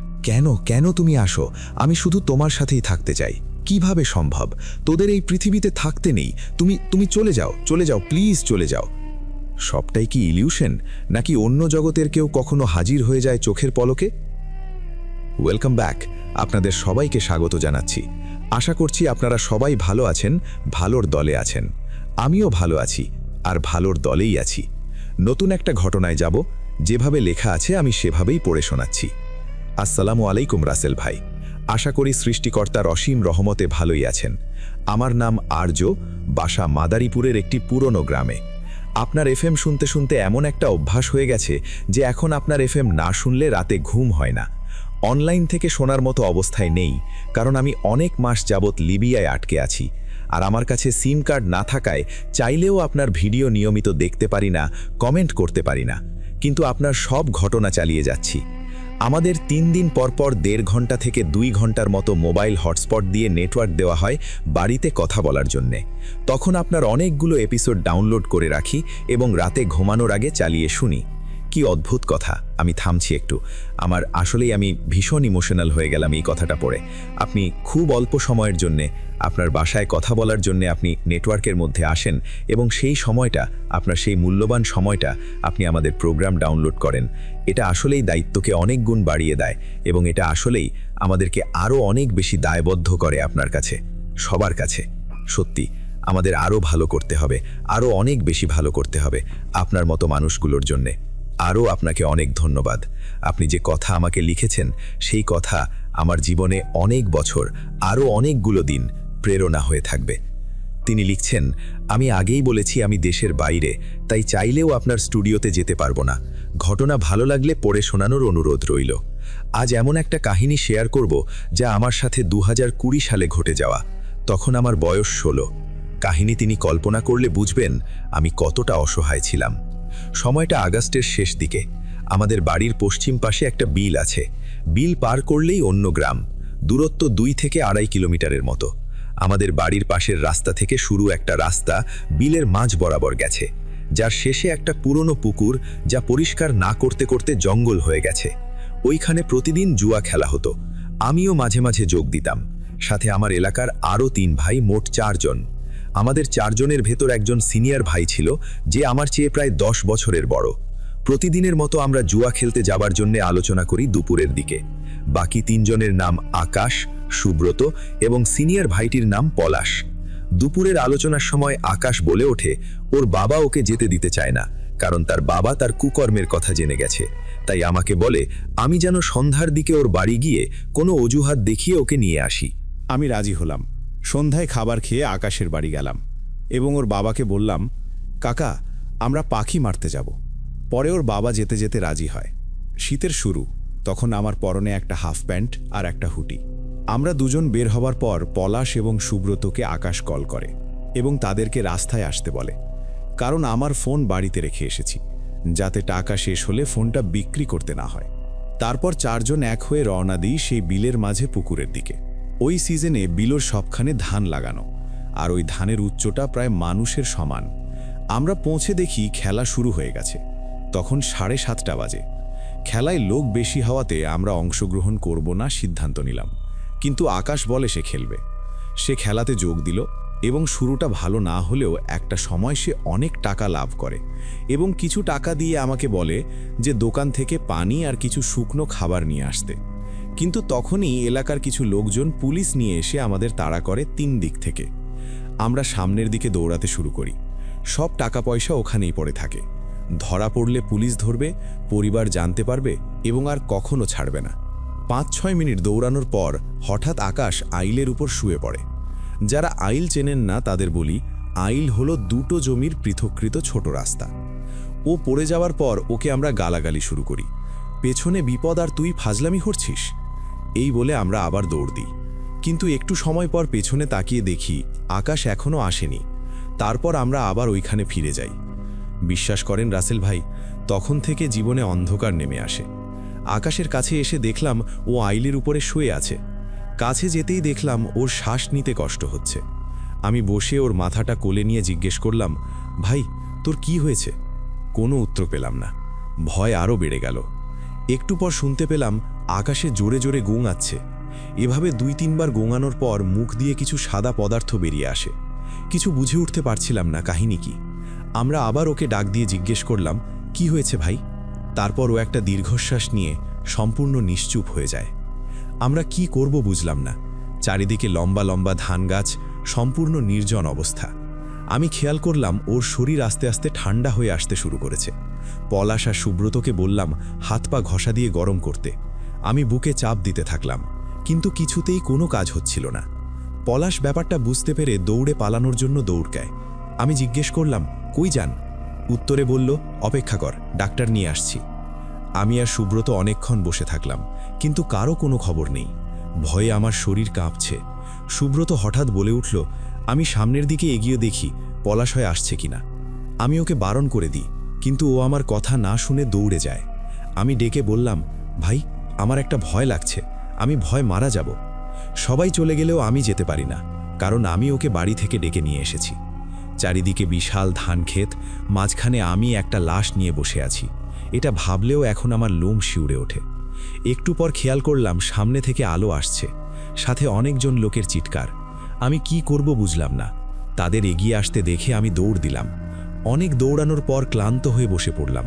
কেন তুমি আসো? আমি শুধু তোমার সাথেই থাকতে চাই। কিভাবে সম্ভব? তোদের এই পৃথিবীতে থাকতে নেই। তুমি চলে যাও প্লিজ চলে যাও। সবটাই কি ইলিউশন, নাকি অন্য জগতের কেউ কখনো হাজির হয়ে যায় চোখের পলকে? ওয়েলকাম ব্যাক, আপনাদের সবাইকে স্বাগত জানাচ্ছি। আশা করছি আপনারা সবাই ভালো আছেন, ভালোর দলে আছেন। আমিও ভালো আছি আর ভালোর দলেই আছি। নতুন একটা ঘটনায় যাব, যেভাবে লেখা আছে আমি সেভাবেই পড়ে শোনাচ্ছি। আসসালামু আলাইকুম রাসেল ভাই, আশা করি সৃষ্টিকর্তার অসীম রহমতে ভালোই আছেন। আমার নাম আর্য, বাসা মাদারীপুরের একটি পুরনো গ্রামে। আপনার এফএম শুনতে শুনতে এমন একটা অভ্যাস হয়ে গেছে যে এখন আপনার এফএম না শুনলে রাতে ঘুম হয় না। অনলাইন থেকে শোনার মতো অবস্থায় নেই, কারণ আমি অনেক মাস যাবৎ লিবিয়ায় আটকে আছি। আর আমার কাছে সিম কার্ড না থাকায় চাইলেও আপনার ভিডিও নিয়মিত দেখতে পারি না, কমেন্ট করতে পারি না। কিন্তু আপনার সব ঘটনা চালিয়ে যাচ্ছি। আমাদের 3 দিন পরপর 1.5 ঘন্টা থেকে 2 ঘন্টার মতো মোবাইল হটস্পট দিয়ে নেটওয়ার্ক দেওয়া হয় বাড়িতে কথা বলার জন্যে। তখন আপনার অনেকগুলো এপিসোড ডাউনলোড করে রাখি এবং রাতে ঘুমানোর আগে চালিয়ে শুনি। কি অদ্ভুত কথা। আমি থামছি একটু। আমি ভীষণ ইমোশনাল হয়ে গেলাম এই কথাটা পড়ে। আপনি খুব অল্প সময়ের জন্যে আপনার বাসায় কথা বলার জন্য আপনি নেটওয়ার্কের মধ্যে আসেন এবং সেই সময়টা, আপনার সেই মূল্যবান সময়টা আপনি আমাদের প্রোগ্রাম ডাউনলোড করেন। এটা আসলেই দায়িত্বকে অনেক গুণ বাড়িয়ে দেয় এবং এটা আসলেই আমাদেরকে আরও অনেক বেশি দায়বদ্ধ করে আপনার কাছে, সবার কাছে। সত্যি আমাদের আরও ভালো করতে হবে, আরও অনেক বেশি ভালো করতে হবে আপনার মতো মানুষগুলোর জন্যে। আরও আপনাকে অনেক ধন্যবাদ। আপনি যে কথা আমাকে লিখেছেন সেই কথা আমার জীবনে অনেক বছর, আরও অনেকগুলো দিন প্রেরণা হয়ে থাকবে। তিনি লিখছেন, আমি আগেই বলেছি আমি দেশের বাইরে, তাই চাইলেও আপনার স্টুডিওতে যেতে পারবো না। ঘটনা ভালো লাগলে পড়ে শোনানোর অনুরোধ রইল। আজ এমন একটা কাহিনী শেয়ার করব যা আমার সাথে 2020 সালে ঘটে যাওয়া। তখন আমার বয়স 16। কাহিনী তিনি কল্পনা করলে বুঝবেন আমি কতটা অসহায় ছিলাম। সময়টা আগস্টের শেষ দিকে। আমাদের বাড়ির পশ্চিম পাশে একটা বিল আছে। বিল পার করলেই অন্য গ্রাম, দূরত্ব 2 থেকে 2.5 কিলোমিটারের মতো। আমাদের বাড়ির পাশের রাস্তা থেকে শুরু একটা রাস্তা বিলের মাঝ বরাবর গেছে, যার শেষে একটা পুরনো পুকুর, যা পরিষ্কার না করতে করতে জঙ্গল হয়ে গেছে। ওইখানে প্রতিদিন জুয়া খেলা হতো। আমিও মাঝে মাঝে যোগ দিতাম। সাথে আমার এলাকার আরও 3 ভাই, মোট 4 জন। আমাদের 4 জনের ভেতর একজন সিনিয়র ভাই ছিল, যে আমার চেয়ে প্রায় 10 বছরের বড়। প্রতিদিনের মতো আমরা জুয়া খেলতে যাবার জন্য আলোচনা করি দুপুরের দিকে। বাকি 3 জনের নাম আকাশ, সুব্রত এবং সিনিয়র ভাইটির নাম পলাশ। দুপুরের আলোচনার সময় আকাশ বলে ওঠে ওর বাবা ওকে যেতে দিতে চায় না, কারণ তার বাবা তার কুকর্মের কথা জেনে গেছে। তাই আমাকে বলে আমি যেন সন্ধ্যার দিকে ওর বাড়ি গিয়ে কোনো অজুহাত দেখিয়ে ওকে নিয়ে আসি। আমি রাজি হলাম। সন্ধ্যায় খাবার খেয়ে আকাশের বাড়ি গেলাম এবং ওর বাবাকে বললাম, কাকা, আমরা পাখি মারতে যাব। পরে ওর বাবা যেতে যেতে রাজি হয়। শীতের শুরু, তখন আমার পরনে একটা হাফ প্যান্ট আর একটা হুডি। আমরা দুজন বের হবার পর পলাশ এবং সুব্রতকে আকাশ কল করে এবং তাদেরকে রাস্তায় আসতে বলে, কারণ আমার ফোন বাড়িতে রেখে এসেছি, যাতে টাকা শেষ হলে ফোনটা বিক্রি করতে না হয়। তারপর 4 জন এক হয়ে রওনা দিই সেই বিলের মাঝে পুকুরের দিকে। ওই সিজনে বিলোর সবখানে ধান লাগানো, আর ওই ধানের উচ্চটা প্রায় মানুষের সমান। আমরা পৌঁছে দেখি খেলা শুরু হয়ে গেছে। তখন 7:30 বাজে। খেলায় লোক বেশি হওয়াতে আমরা অংশগ্রহণ করব না সিদ্ধান্ত নিলাম, কিন্তু আকাশ বলে সে খেলবে। সে খেলাতে যোগ দিল এবং শুরুটা ভালো না হলেও একটা সময় সে অনেক টাকা লাভ করে এবং কিছু টাকা দিয়ে আমাকে বলে যে দোকান থেকে পানি আর কিছু শুকনো খাবার নিয়ে আসতে। কিন্তু তখনই এলাকার কিছু লোকজন পুলিশ নিয়ে এসে আমাদের তাড়া করে 3 দিক থেকে। আমরা সামনের দিকে দৌড়াতে শুরু করি। সব টাকা পয়সা ওখানেই পড়ে থাকে। ধরা পড়লে পুলিশ ধরবে, পরিবার জানতে পারবে এবং আর কখনো ছাড়বে না। 5-6 মিনিট দৌড়ানোর পর হঠাৎ আকাশ আইলের উপর শুয়ে পড়ে। যারা আইল চেনেন না তাদের বলি, আইল হলো 2টো জমির পৃথককৃত ছোট রাস্তা। ও পড়ে যাওয়ার পর ওকে আমরা গালাগালি শুরু করি, পেছনে বিপদ আর তুই ফাজলামি করছিস, এই বলে আমরা আবার দৌড় দিই। কিন্তু একটু সময় পর পেছনে তাকিয়ে দেখি আকাশ এখনো আসেনি। তারপর আমরা আবার ওইখানে ফিরে যাই। বিশ্বাস করেন রাসেল ভাই, তখন থেকে জীবনে অন্ধকার নেমে আসে। আকাশের কাছে এসে দেখলাম ও আইলের উপরে শুয়ে আছে। কাছে যেতেই দেখলাম ওর শ্বাস নিতে কষ্ট হচ্ছে। আমি বসে ওর মাথাটা কোলে নিয়ে জিজ্ঞেস করলাম, ভাই তোর কি হয়েছে? কোনো উত্তর পেলাম না। ভয় আরও বেড়ে গেল। একটু পর শুনতে পেলাম আকাশে জোরে জোরে গুঙাচ্ছে। এভাবে 2-3 বার গুঙানোর পর মুখ দিয়ে কিছু সাদা পদার্থ বেরিয়ে আসে। কিছু বুঝে উঠতে পারছিলাম না কাহিনী কি। আমরা আবার ওকে ডাক দিয়ে জিজ্ঞেস করলাম, কি হয়েছে ভাই? তারপর ও একটা দীর্ঘশ্বাস নিয়ে সম্পূর্ণ নিশ্চুপ হয়ে যায়। আমরা কি করব বুঝলাম না। চারিদিকে লম্বা লম্বা ধান গাছ, সম্পূর্ণ নির্জন অবস্থা। আমি খেয়াল করলাম ওর শরীর আস্তে আস্তে ঠান্ডা হয়ে আসতে শুরু করেছে। পলাশ আর সুব্রতকে বললাম হাত পা ঘষা দিয়ে গরম করতে। আমি বুকে চাপ দিতে থাকলাম, কিন্তু কিছুতেই কোনো কাজ হচ্ছিল না। পলাশ ব্যাপারটা বুঝতে পেরে দৌড়ে পালানোর জন্য দৌড় দেয়। আমি জিজ্ঞেস করলাম, কই যান? উত্তরে বলল, অপেক্ষা কর, ডাক্তার নিয়ে আসছি। আমি আর সুব্রত অনেকক্ষণ বসে থাকলাম, কিন্তু কারো কোনো খবর নেই। ভয়ে আমার শরীর কাঁপছে। সুব্রত হঠাৎ বলে উঠল, আমি সামনের দিকে এগিয়ে দেখি পলাশয় আসছে কিনা। আমি ওকে বারণ করে দিই, কিন্তু ও আমার কথা না শুনে দৌড়ে যায়। আমি ডেকে বললাম, ভাই, আমার একটা ভয় লাগছে, আমি ভয় মারা যাব। সবাই চলে গেলেও আমি যেতে পারি না, কারণ আমি ওকে বাড়ি থেকে ডেকে নিয়ে এসেছি। চারিদিকে বিশাল ধান ক্ষেত, মাঝখানে আমি একটা লাশ নিয়ে বসে আছি। এটা ভাবলেও এখন আমার লোম শিউরে ওঠে। একটু পর খেয়াল করলাম সামনে থেকে আলো আসছে, সাথে অনেকজন লোকের চিৎকার। আমি কি করব বুঝলাম না। তাদের এগিয়ে আসতে দেখে আমি দৌড় দিলাম। অনেক দৌড়ানোর পর ক্লান্ত হয়ে বসে পড়লাম,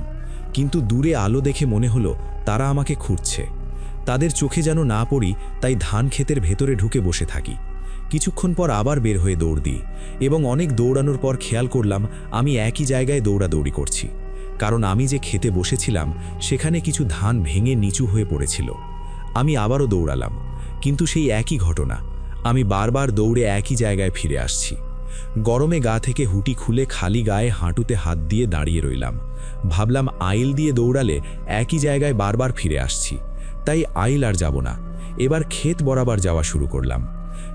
কিন্তু দূরে আলো দেখে মনে হলো তারা আমাকে খুঁজছে। তাদের চোখে যেন না পড়ি, তাই ধান ক্ষেতের ভেতরে ঢুকে বসে থাকি। কিছুক্ষণ পর আবার বের হয়ে দৌড় দিই, এবং অনেক দৌড়ানোর পর খেয়াল করলাম আমি একই জায়গায় দৌড়াদৌড়ি করছি, কারণ আমি যে খেতে বসেছিলাম সেখানে কিছু ধান ভেঙে নিচু হয়ে পড়েছিল। আমি আবারও দৌড়ালাম, কিন্তু সেই একই ঘটনা। আমি বারবার দৌড়ে একই জায়গায় ফিরে আসছি। গরমে গা থেকে হুটি খুলে খালি গায়ে হাঁটুতে হাত দিয়ে দাঁড়িয়ে রইলাম। ভাবলাম আইল দিয়ে দৌড়ালে একই জায়গায় বারবার ফিরে আসছি, তাই আইল আর যাব না। এবার ক্ষেত বরাবর যাওয়া শুরু করলাম।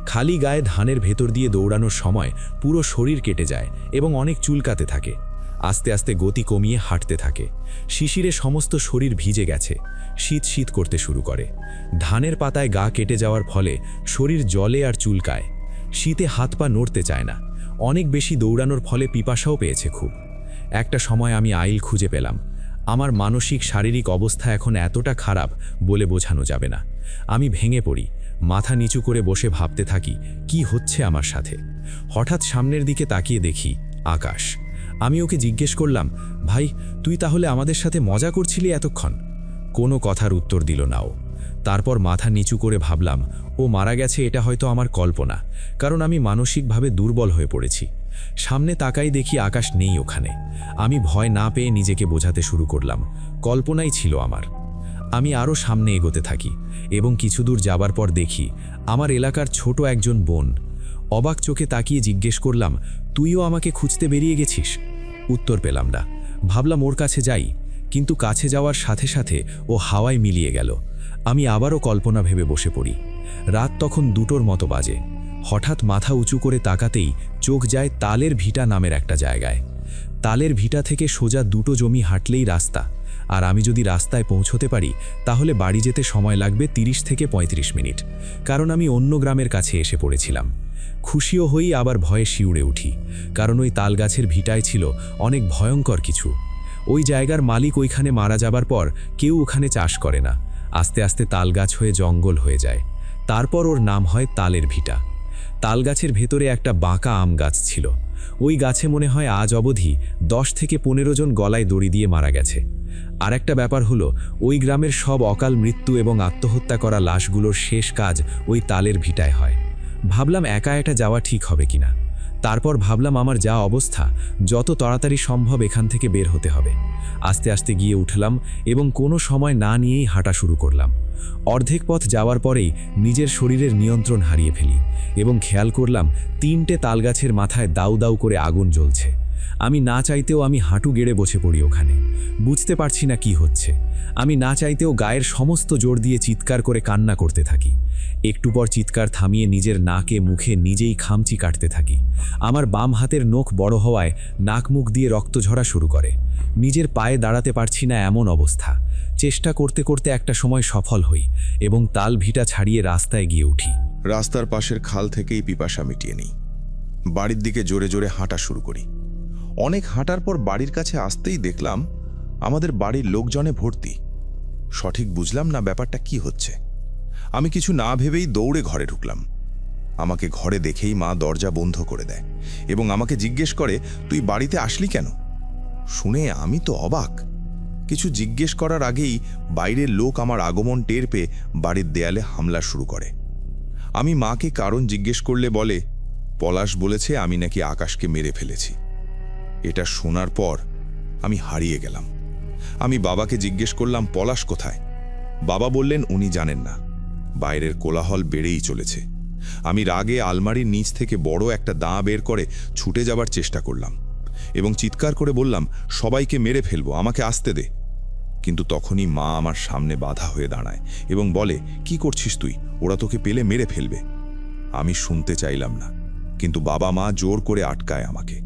খালি গায়ে ধানের ভেতর দিয়ে দৌড়ানোর সময় পুরো শরীর কেটে যায় এবং অনেক চুলকাতে থাকে। আস্তে আস্তে গতি কমিয়ে হাঁটতে থাকে। শিশিরে সমস্ত শরীর ভিজে গেছে, শীত শীত করতে শুরু করে। ধানের পাতায় গা কেটে যাওয়ার ফলে শরীর জ্বলে আর চুলকায়। শীতে হাত পা নড়তে চায় না। অনেক বেশি দৌড়ানোর ফলে পিপাসাও পেয়েছে খুব। একটা সময় আমি আইল খুঁজে পেলাম। আমার মানসিক শারীরিক অবস্থা এখন এতটা খারাপ বলে বোঝানো যাবে না। আমি ভেঙে পড়ি, মাথা নিচু করে বসে ভাবতে থাকি কি হচ্ছে আমার সাথে। হঠাৎ সামনের দিকে তাকিয়ে দেখি আকাশ। আমি ওকে জিজ্ঞেস করলাম, ভাই, তুই তাহলে আমাদের সাথে মজা করছিলি এতক্ষণ? কোনো কথার উত্তর দিল না ও। তারপর মাথা নিচু করে ভাবলাম ও মারা গেছে এটা হয়তো আমার কল্পনা, কারণ আমি মানসিকভাবে দুর্বল হয়ে পড়েছি। সামনে তাকাই দেখি আকাশ নেই ওখানে। আমি ভয় না পেয়ে নিজেকে বোঝাতে শুরু করলাম কল্পনাই ছিল আমার। আমি আরও সামনে এগোতে থাকি এবং কিছু দূর যাবার পর দেখি আমার এলাকার ছোট একজন বোন। অবাক চোখে তাকিয়ে জিজ্ঞেস করলাম, তুইও আমাকে খুঁজতে বেরিয়ে গেছিস? উত্তর পেলাম না। ভাবলাম ওর কাছে যাই, কিন্তু কাছে যাওয়ার সাথে সাথে ও হাওয়ায় মিলিয়ে গেল। আমি আবারও কল্পনা ভেবে বসে পড়ি। রাত তখন 2টোর মতো বাজে। হঠাৎ মাথা উঁচু করে তাকাতেই চোখ যায় তালের ভিটা নামের একটা জায়গায়। তালের ভিটা থেকে সোজা 2টো জমি হাঁটলেই রাস্তা, আর আমি যদি রাস্তায় পৌঁছতে পারি তাহলে বাড়ি যেতে সময় লাগবে 30 থেকে 35 মিনিট, কারণ আমি অন্য গ্রামের কাছে এসে পড়েছিলাম। খুশিও হই আবার ভয়ে শিউরে উঠি, কারণ ওই তালগাছের ভিটায় ছিল অনেক ভয়ঙ্কর কিছু। ওই জায়গার মালিক ওইখানে মারা যাবার পর কেউ ওখানে চাষ করে না। আস্তে আস্তে তালগাছ হয়ে জঙ্গল হয়ে যায়। তারপর ওর নাম হয় তালের ভিটা। তালগাছের ভেতরে একটা বাঁকা আম গাছ ছিল। ওই গাছে মনে হয় আজ অবধি 10 থেকে 15 জন গলায় দড়ি দিয়ে মারা গেছে। আর একটা ব্যাপার হলো, ওই গ্রামের সব অকাল মৃত্যু এবং আত্মহত্যা করা লাশগুলোর শেষ কাজ ওই তালের ভিটায় হয়। ভাবলাম একা এটা যাওয়া ঠিক হবে কিনা। তারপর ভাবলাম আমার যা অবস্থা, যত তাড়াতাড়ি সম্ভব এখান থেকে বের হতে হবে। আস্তে আস্তে গিয়ে উঠলাম এবং কোনো সময় না নিয়েই হাঁটা শুরু করলাম। অর্ধেক পথ যাওয়ার পরেই নিজের শরীরের নিয়ন্ত্রণ হারিয়ে ফেলি এবং খেয়াল করলাম 3টে তালগাছের মাথায় দাউ দাউ করে আগুন জ্বলছে। আমি না চাইতেও আমি হাঁটু গেড়ে বসে পড়ি ওখানে। বুঝতে পারছি না কি হচ্ছে। আমি না চাইতেও গায়ের সমস্ত জোর দিয়ে চিৎকার করে কান্না করতে থাকি। একটু পর চিৎকার থামিয়ে নিজের নাকে মুখে নিজেই খামচি কাটতে থাকি। আমার বাম হাতের নখ বড় হওয়ায় নাক মুখ দিয়ে রক্ত ঝরা শুরু করে। নিজের পায়ে দাঁড়াতে পারছি না এমন অবস্থা। চেষ্টা করতে করতে একটা সময় সফল হই এবং তাল ভিটা ছাড়িয়ে রাস্তায় গিয়ে উঠি। রাস্তার পাশের খাল থেকেই পিপাসা মিটিয়ে নিই। বাড়ির দিকে জোরে জোরে হাঁটা শুরু করি। অনেক হাঁটার পর বাড়ির কাছে আসতেই দেখলাম আমাদের বাড়ির লোকজনে ভর্তি। সঠিক বুঝলাম না ব্যাপারটা কি হচ্ছে। আমি কিছু না ভেবেই দৌড়ে ঘরে ঢুকলাম। আমাকে ঘরে দেখেই মা দরজা বন্ধ করে দেয় এবং আমাকে জিজ্ঞেস করে, তুই বাড়িতে আসলি কেন? শুনে আমি তো অবাক। কিছু জিজ্ঞেস করার আগেই বাইরের লোক আমার আগমন টের পেয়ে বাড়ির দেয়ালে হামলা শুরু করে। আমি মাকে কারণ জিজ্ঞেস করলে বলে, পলাশ বলেছে আমি নাকি আকাশকে মেরে ফেলেছি। এটা শোনার পর আমি হারিয়ে গেলাম। আমি বাবাকে জিজ্ঞেস করলাম, পলাশ কোথায়? বাবা বললেন উনি জানেন না। বাইরের কোলাহল বেড়েই চলেছে। আমি রাগে আলমারির নিচ থেকে বড় একটা দাঁ বের করে ছুটে যাবার চেষ্টা করলাম। এবং চিৎকার করে বললাম, সবাইকে মেরে ফেলবো, আমাকে আসতে দে। কিন্তু তখনই মা আমার সামনে বাধা হয়ে দাঁড়ায় এবং বলে, কি করছিস তুই? ওরা তোকে পেলে মেরে ফেলবে। আমি শুনতে চাইলাম না, কিন্তু বাবা মা জোর করে আটকায় আমাকে,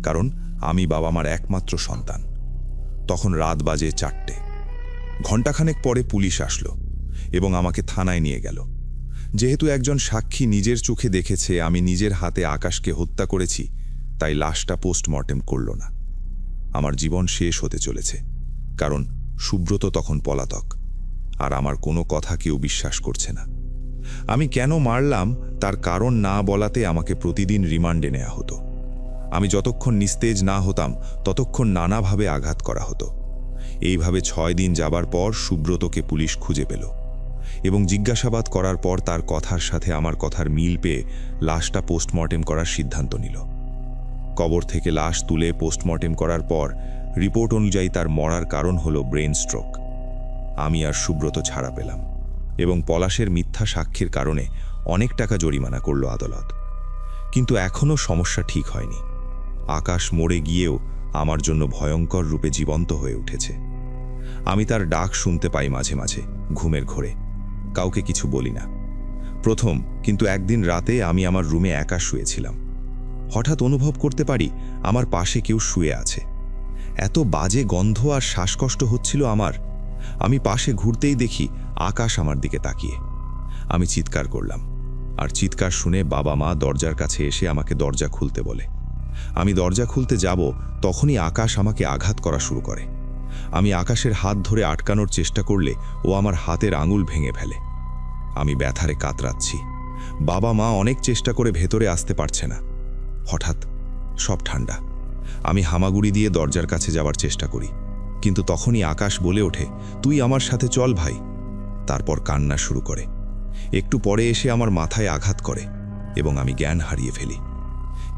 কারণ আমি বাবা মার একমাত্র সন্তান। তখন রাত বাজে 4টে। ঘণ্টাখানেক পরে পুলিশ আসলো এবং আমাকে থানায় নিয়ে গেল। যেহেতু একজন সাক্ষী নিজের চোখে দেখেছে আমি নিজের হাতে আকাশকে হত্যা করেছি, তাই লাশটা পোস্টমর্টেম করল না। আমার জীবন শেষ হতে চলেছে, কারণ সুব্রত তখন পলাতক, আর আমার কোনো কথা কেউ বিশ্বাস করছে না। আমি কেন মারলাম তার কারণ না বলাতে আমাকে প্রতিদিন রিমান্ডে নেওয়া হতো। আমি যতক্ষণ নিস্তেজ না হতাম ততক্ষণ নানাভাবে আঘাত করা হতো। এইভাবে 6 দিন যাবার পর সুব্রতকে পুলিশ খুঁজে পেল এবং জিজ্ঞাসাবাদ করার পর তার কথার সাথে আমার কথার মিল পেয়ে লাশটা পোস্টমর্টেম করার সিদ্ধান্ত নিল। কবর থেকে লাশ তুলে পোস্টমর্টেম করার পর রিপোর্ট অনুযায়ী তার মরার কারণ হলো ব্রেন স্ট্রোক। আমি আর সুব্রত ছাড়া পেলাম এবং পলাশের মিথ্যা সাক্ষ্যের কারণে অনেক টাকা জরিমানা করল আদালত। কিন্তু এখনও সমস্যা ঠিক হয়নি। আকাশ মরে গিয়েও আমার জন্য ভয়ঙ্কর রূপে জীবন্ত হয়ে উঠেছে। আমি তার ডাক শুনতে পাই মাঝে মাঝে ঘুমের ঘোরে, কাউকে কিছু বলি না। প্রথম কিন্তু একদিন রাতে আমি আমার রুমে একা শুয়েছিলাম। হঠাৎ অনুভব করতে পারি আমার পাশে কেউ শুয়ে আছে। এত বাজে গন্ধ আর শ্বাসকষ্ট হচ্ছিল আমার। আমি পাশে ঘুরতেই দেখি আকাশ আমার দিকে তাকিয়ে। আমি চিৎকার করলাম, আর চিৎকার শুনে বাবা মা দরজার কাছে এসে আমাকে দরজা খুলতে বলে। আমি দরজা খুলতে যাব, তখনই আকাশ আমাকে আঘাত করা শুরু করে। আমি আকাশের হাত ধরে আটকানোর চেষ্টা করলে ও আমার হাতের আঙুল ভেঙে ফেলে। আমি ব্যথারে কাতরাচ্ছি। বাবা মা অনেক চেষ্টা করে ভেতরে আসতে পারছে না। হঠাৎ সব ঠান্ডা। আমি হামাগুড়ি দিয়ে দরজার কাছে যাওয়ার চেষ্টা করি, কিন্তু তখনই আকাশ বলে ওঠে, তুই আমার সাথে চল ভাই। তারপর কান্না শুরু করে। একটু পরে এসে আমার মাথায় আঘাত করে এবং আমি জ্ঞান হারিয়ে ফেলি।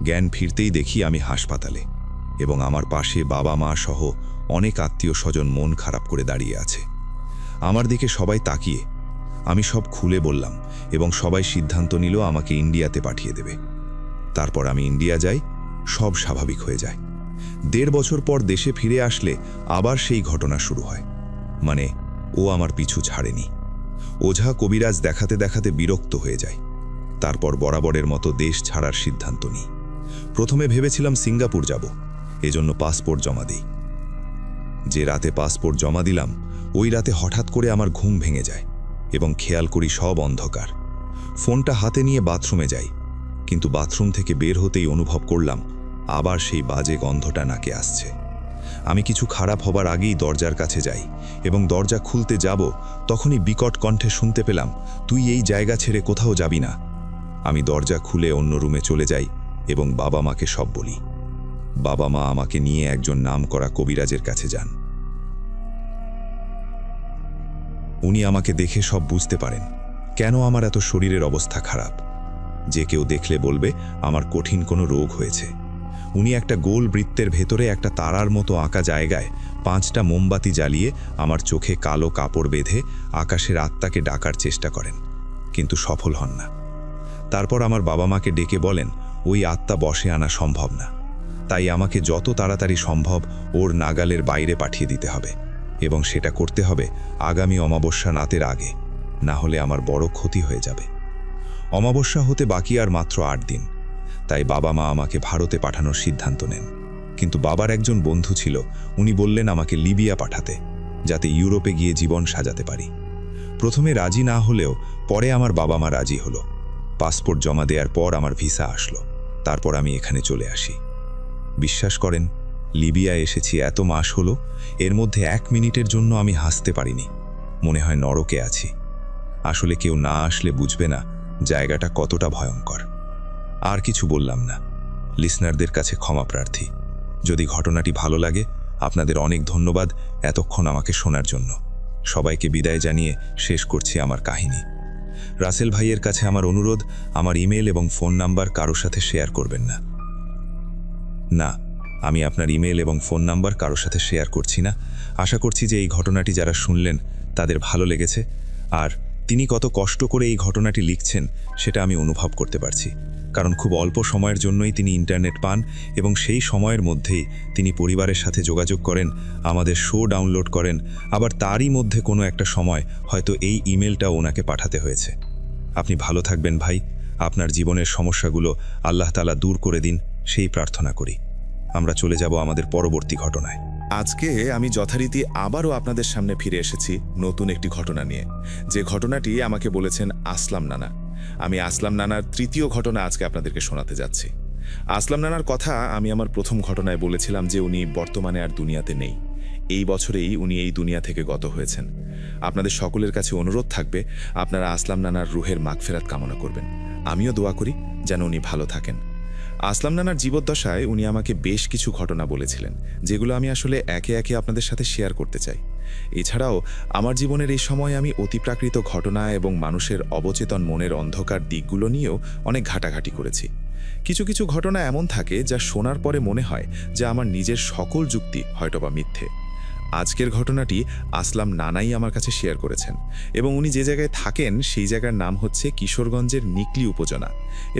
জ্ঞান ফিরতেই দেখি আমি হাসপাতালে এবং আমার পাশে বাবা মা সহ অনেক আত্মীয় স্বজন মন খারাপ করে দাঁড়িয়ে আছে। আমার দিকে সবাই তাকিয়ে। আমি সব খুলে বললাম এবং সবাই সিদ্ধান্ত নিল আমাকে ইন্ডিয়াতে পাঠিয়ে দেবে। তারপর আমি ইন্ডিয়া যাই, সব স্বাভাবিক হয়ে যায়। 1.5 বছর পর দেশে ফিরে আসলে আবার সেই ঘটনা শুরু হয়। মানে ও আমার পিছু ছাড়েনি। ওঝা কবিরাজ দেখাতে দেখাতে বিরক্ত হয়ে যায়। তারপর বরাবরের মতো দেশ ছাড়ার সিদ্ধান্ত নিই। প্রথমে ভেবেছিলাম সিঙ্গাপুর যাব, এজন্য পাসপোর্ট জমা দিই। যে রাতে পাসপোর্ট জমা দিলাম, ওই রাতে হঠাৎ করে আমার ঘুম ভেঙে যায় এবং খেয়াল করি সব অন্ধকার। ফোনটা হাতে নিয়ে বাথরুমে যাই, কিন্তু বাথরুম থেকে বের হতেই অনুভব করলাম আবার সেই বাজে গন্ধটা নাকে আসছে। আমি কিছু খারাপ হবার আগেই দরজার কাছে যাই এবং দরজা খুলতে যাব, তখনই বিকট কণ্ঠে শুনতে পেলাম, তুই এই জায়গা ছেড়ে কোথাও যাবি না। আমি দরজা খুলে অন্য রুমে চলে যাই এবং বাবা মাকে সব বলি। বাবা মা আমাকে নিয়ে একজন নামকরা কবিরাজের কাছে যান। উনি আমাকে দেখে সব বুঝতে পারেন কেন আমার এত শরীরের অবস্থা খারাপ। যে কেউ দেখলে বলবে আমার কঠিন কোনো রোগ হয়েছে। উনি একটা গোল বৃত্তের ভেতরে একটা তারার মতো আঁকা জায়গায় 5টা মোমবাতি জ্বালিয়ে আমার চোখে কালো কাপড় বেঁধে আকাশের আত্মাকে ডাকার চেষ্টা করেন, কিন্তু সফল হন না। তারপর আমার বাবা মাকে ডেকে বলেন ওই আত্মা বশে আনা সম্ভব না, তাই আমাকে যত তাড়াতাড়ি সম্ভব ওর নাগালের বাইরে পাঠিয়ে দিতে হবে এবং সেটা করতে হবে আগামী অমাবস্যা রাতের আগে, না হলে আমার বড় ক্ষতি হয়ে যাবে। অমাবস্যা হতে বাকি আর মাত্র 8 দিন, তাই বাবা মা আমাকে ভারতে পাঠানোর সিদ্ধান্ত নেন। কিন্তু বাবার একজন বন্ধু ছিল, উনি বললেন আমাকে লিবিয়া পাঠাতে, যাতে ইউরোপে গিয়ে জীবন সাজাতে পারি। প্রথমে রাজি না হলেও পরে আমার বাবা মা রাজি হলো। পাসপোর্ট জমা দেওয়ার পর আমার ভিসা আসলো। তারপর আমি এখানে চলে আসি। বিশ্বাস করেন, লিবিয়া এসেছি এত মাস হলো, এর মধ্যে 1 মিনিটের জন্য আমি হাসতে পারিনি। মনে হয় নরকে আছি। আসলে কেউ না আসলে বুঝবে না জায়গাটা কতটা ভয়ঙ্কর। আর কিছু বললাম না। লিসনারদের কাছে ক্ষমা প্রার্থী। যদি ঘটনাটি ভালো লাগে, আপনাদের অনেক ধন্যবাদ এতক্ষণ আমাকে শোনার জন্য। সবাইকে বিদায় জানিয়ে শেষ করছি আমার কাহিনী। রাসেল ভাইয়ের কাছে আমার অনুরোধ, আমার ইমেল এবং ফোন নাম্বার কারোর সাথে শেয়ার করবেন না। না, আমি আপনার ইমেল এবং ফোন নাম্বার কারোর সাথে শেয়ার করছি না। আশা করছি যে এই ঘটনাটি যারা শুনলেন তাদের ভালো লেগেছে। আর তিনি কত কষ্ট করে এই ঘটনাটি লিখছেন সেটা আমি অনুভব করতে পারছি, কারণ খুব অল্প সময়ের জন্যই তিনি ইন্টারনেট পান এবং সেই সময়ের মধ্যেই তিনি পরিবারের সাথে যোগাযোগ করেন, আমাদের শো ডাউনলোড করেন, আবার তারই মধ্যে কোনো একটা সময় হয়তো এই ইমেলটা ওনাকে পাঠাতে হয়েছে। আপনি ভালো থাকবেন ভাই, আপনার জীবনের সমস্যাগুলো আল্লাহ তাআলা দূর করে দিন সেই প্রার্থনা করি। আমরা চলে যাব আমাদের পরবর্তী ঘটনায়। আজকে আমি যথারীতি আবারও আপনাদের সামনে ফিরে এসেছি নতুন একটি ঘটনা নিয়ে, যে ঘটনাটি আমাকে বলেছেন আসলাম নানা। আমি আসলাম নানার তৃতীয় ঘটনা আজকে আপনাদেরকে শোনাতে যাচ্ছি। আসলাম নানার কথা আমি আমার প্রথম ঘটনায় বলেছিলাম যে উনি বর্তমানে আর দুনিয়াতে নেই। এই বছরেই উনি এই দুনিয়া থেকে গত হয়েছেন। আপনাদের সকলের কাছে অনুরোধ থাকবে আপনারা আসলাম নানার রুহের মাগফিরাত কামনা করবেন। আমিও দোয়া করি যেন উনি ভালো থাকেন। আসলাম নানার জীবদ্দশায় উনি আমাকে বেশ কিছু ঘটনা বলেছিলেন, যেগুলো আমি আসলে একে একে আপনাদের সাথে শেয়ার করতে চাই। এছাড়াও আমার জীবনের এই সময় আমি অতিপ্রাকৃত ঘটনা এবং মানুষের অবচেতন মনের অন্ধকার দিকগুলো নিয়েও অনেক ঘাটাঘাটি করেছি। কিছু কিছু ঘটনা এমন থাকে যা শোনার পরে মনে হয় যে আমার নিজের সকল যুক্তি হয়তোবা মিথ্যে। আজকের ঘটনাটি আসলাম নানাই আমার কাছে শেয়ার করেছেন, এবং উনি যে জায়গায় থাকেন সেই জায়গার নাম হচ্ছে কিশোরগঞ্জের নিকলি উপজেলা,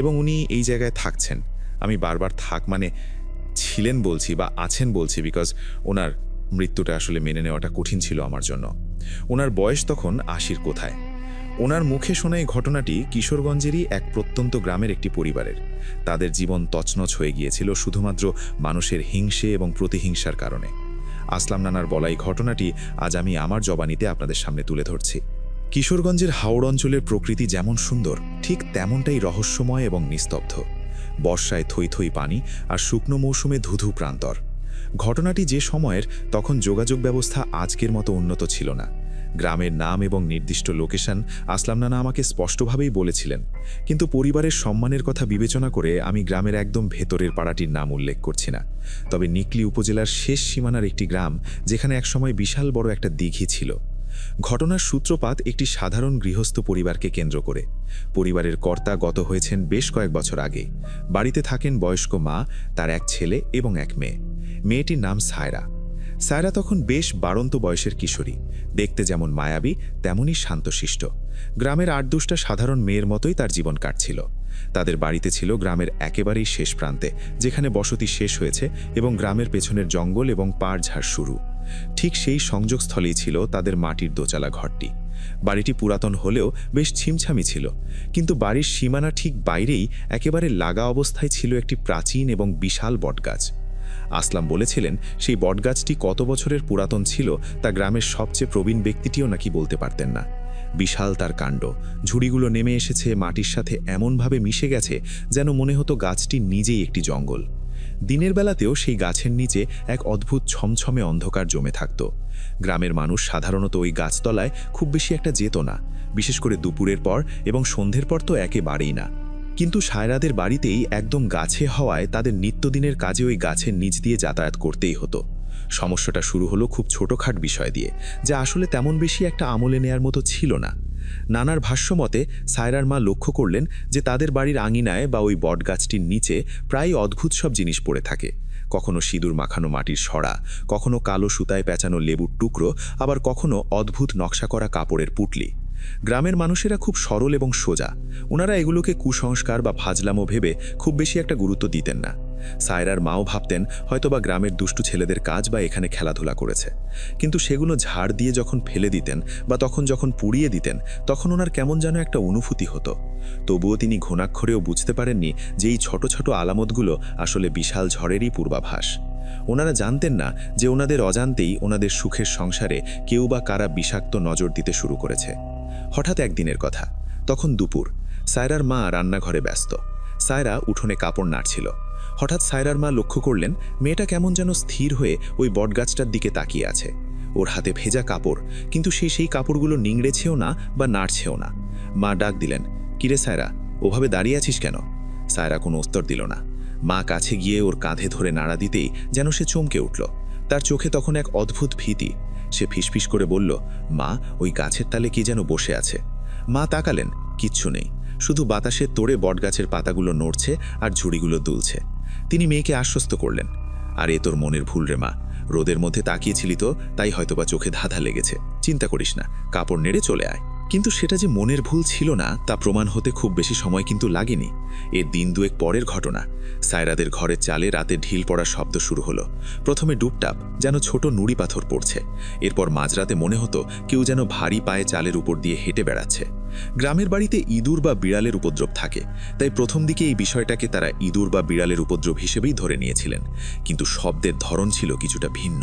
এবং উনি এই জায়গায় থাকছেন। আমি বারবার থাক মানে ছিলেন বলছি বা আছেন বলছি, বিকজ ওনার মৃত্যুটা আসলে মেনে নেওয়াটা কঠিন ছিল আমার জন্য। ওনার বয়স তখন ৮০ কোথায়। ওনার মুখে শোনা এই ঘটনাটি কিশোরগঞ্জেরই এক প্রত্যন্ত গ্রামের একটি পরিবারের। তাদের জীবন তছনছ হয়ে গিয়েছিল শুধুমাত্র মানুষের হিংসে এবং প্রতিহিংসার কারণে। আসলাম নানার বলা এই ঘটনাটি আজ আমি আমার জবানিতে আপনাদের সামনে তুলে ধরছি। কিশোরগঞ্জের হাওড় অঞ্চলের প্রকৃতি যেমন সুন্দর, ঠিক তেমনটাই রহস্যময় এবং নিস্তব্ধ। বর্ষায় থই থই পানি আর শুকনো মৌসুমে ধুধু প্রান্তর। ঘটনাটি যে সময়ের, তখন যোগাযোগ ব্যবস্থা আজকের মতো উন্নত ছিল না। গ্রামের নাম এবং নির্দিষ্ট লোকেশন আসলাম নানা আমাকে স্পষ্টভাবেই বলেছিলেন, কিন্তু পরিবারের সম্মানের কথা বিবেচনা করে আমি গ্রামের একদম ভেতরের পাড়াটির নাম উল্লেখ করছি না। তবে নিকলি উপজেলার শেষ সীমানার একটি গ্রাম, যেখানে একসময় বিশাল বড় একটা দিঘি ছিল। ঘটনার সূত্রপাত একটি সাধারণ গৃহস্থ পরিবারকে কেন্দ্র করে। পরিবারের কর্তা গত হয়েছেন বেশ কয়েক বছর আগে। বাড়িতে থাকেন বয়স্ক মা, তার এক ছেলে এবং এক মেয়ে। মেয়েটির নাম সায়রা। সায়রা তখন বেশ বাড়ন্ত বয়সের কিশোরী, দেখতে যেমন মায়াবী তেমনই শান্তশিষ্ট। গ্রামের ৮-১০টা সাধারণ মেয়ের মতোই তার জীবন কাটছিল। তাদের বাড়িতে ছিল গ্রামের একেবারেই শেষ প্রান্তে, যেখানে বসতি শেষ হয়েছে এবং গ্রামের পেছনের জঙ্গল এবং পাড়ঝাড় শুরু। ঠিক সেই সংযোগস্থলেই ছিল তাদের মাটির দোচালা ঘরটি। বাড়িটি পুরাতন হলেও বেশ ছিমছামি ছিল, কিন্তু বাড়ির সীমানা ঠিক বাইরেই একেবারে লাগা অবস্থায় ছিল একটি প্রাচীন এবং বিশাল বটগাছ। আসলাম বলেছিলেন সেই বটগাছটি কত বছরের পুরাতন ছিল তা গ্রামের সবচেয়ে প্রবীণ ব্যক্তিটিও নাকি বলতে পারতেন না। বিশাল তার কাণ্ড, ঝুড়িগুলো নেমে এসেছে মাটির সাথে এমনভাবে মিশে গেছে যেন মনে হতো গাছটি নিজেই একটি জঙ্গল। দিনের বেলাতেও সেই গাছের নিচে এক অদ্ভুত ছমছমে অন্ধকার জমে থাকত। গ্রামের মানুষ সাধারণত ওই গাছতলায় খুব বেশি একটা যেত না, বিশেষ করে দুপুরের পর এবং সন্ধ্যের পর তো একেবারেই না। কিন্তু সায়রাদের বাড়িতেই একদম গাছে হওয়ায় তাদের নিত্যদিনের কাজে ওই গাছের নিচ দিয়ে যাতায়াত করতেই হতো। সমস্যাটা শুরু হলো খুব ছোটখাট বিষয় দিয়ে, যা আসলে তেমন বেশি একটা আমলে নেয়ার মতো ছিল না। নানার ভাষ্যমতে সায়রার মা লক্ষ্য করলেন যে তাদের বাড়ির আঙিনায় বা ওই বটগাছটির নিচে প্রায় অদ্ভুত সব জিনিস পড়ে থাকে। কখনো সিঁদুর মাখানো মাটির সরা, কখনো কালো সুতায় পেঁচানো লেবুর টুকরো, আবার কখনো অদ্ভুত নকশা করা কাপড়ের পুটলি। গ্রামের মানুষেরা খুব সরল এবং সোজা। ওনারা এগুলোকে কুসংস্কার বা ফাজলামো ভেবে খুব বেশি একটা গুরুত্ব দিতেন না। সায়রার মাও ভাবতেন হয়তোবা গ্রামের দুষ্টু ছেলেদের কাজ বা এখানে খেলাধুলা করেছে, কিন্তু সেগুলো ঝাড় দিয়ে যখন ফেলে দিতেন বা যখন পুড়িয়ে দিতেন, তখন ওনার কেমন যেন একটা অনুভূতি হতো। তবুও তিনি ঘুণাক্ষরেও বুঝতে পারেননি যে এই ছোট ছোট আলামতগুলো আসলে বিশাল ঝড়েরই পূর্বাভাস। ওনারা জানতেন না যে ওনাদের অজান্তেই ওনাদের সুখের সংসারে কেউ বা কারা বিষাক্ত নজর দিতে শুরু করেছে। হঠাৎ একদিনের কথা, তখন দুপুর। সায়রার মা রান্নাঘরে ব্যস্ত। সায়রা উঠোনে কাপড় নাড়ছিল। হঠাৎ সায়রার মা লক্ষ্য করলেন মেয়েটা কেমন যেন স্থির হয়ে ওই বটগাছটার দিকে তাকিয়ে আছে। ওর হাতে ভেজা কাপড়, কিন্তু সেই কাপড়গুলো নিংড়েছেও না বা নাড়ছেও না। মা ডাক দিলেন, কিরে সায়রা, ওভাবে দাঁড়িয়ে আছিস কেন? সায়রা কোনো উত্তর দিল না। মা কাছে গিয়ে ওর কাঁধে ধরে নাড়া দিতেই যেন সে চমকে উঠল। তার চোখে তখন এক অদ্ভুত ভীতি। সে ফিসফিস করে বলল, মা, ওই গাছের তালে কে যেন বসে আছে। মা তাকালেন, কিচ্ছু নেই, শুধু বাতাসে তোড়ে বটগাছের পাতাগুলো নড়ছে আর ঝুড়িগুলো দুলছে। তিনি মেয়েকে আশ্বস্ত করলেন, আরে তোর মনের ভুল রে মা, রোদের মধ্যে তাকিয়েছিলি তো, তাই হয়তোবা চোখে ধাঁধা লেগেছে, চিন্তা করিস না, কাপড় নেড়ে চলে আয়। কিন্তু সেটা যে মনের ভুল ছিল না তা প্রমাণ হতে খুব বেশি সময় কিন্তু লাগেনি। এর দিন দুয়েক পরের ঘটনা। সায়রাদের ঘরের চালে রাতে ঢিল পড়ার শব্দ শুরু হলো। প্রথমে ডুপটাপ, যেন ছোট নুড়ি পাথর পড়ছে। এরপর মাঝরাতে মনে হতো কেউ যেন ভারী পায়ে চালের উপর দিয়ে হেঁটে বেড়াচ্ছে। গ্রামের বাড়িতে ইঁদুর বা বিড়ালের উপদ্রব থাকে, তাই প্রথম দিকে এই বিষয়টাকে তারা ইঁদুর বা বিড়ালের উপদ্রব হিসেবেই ধরে নিয়েছিলেন। কিন্তু শব্দের ধরন ছিল কিছুটা ভিন্ন।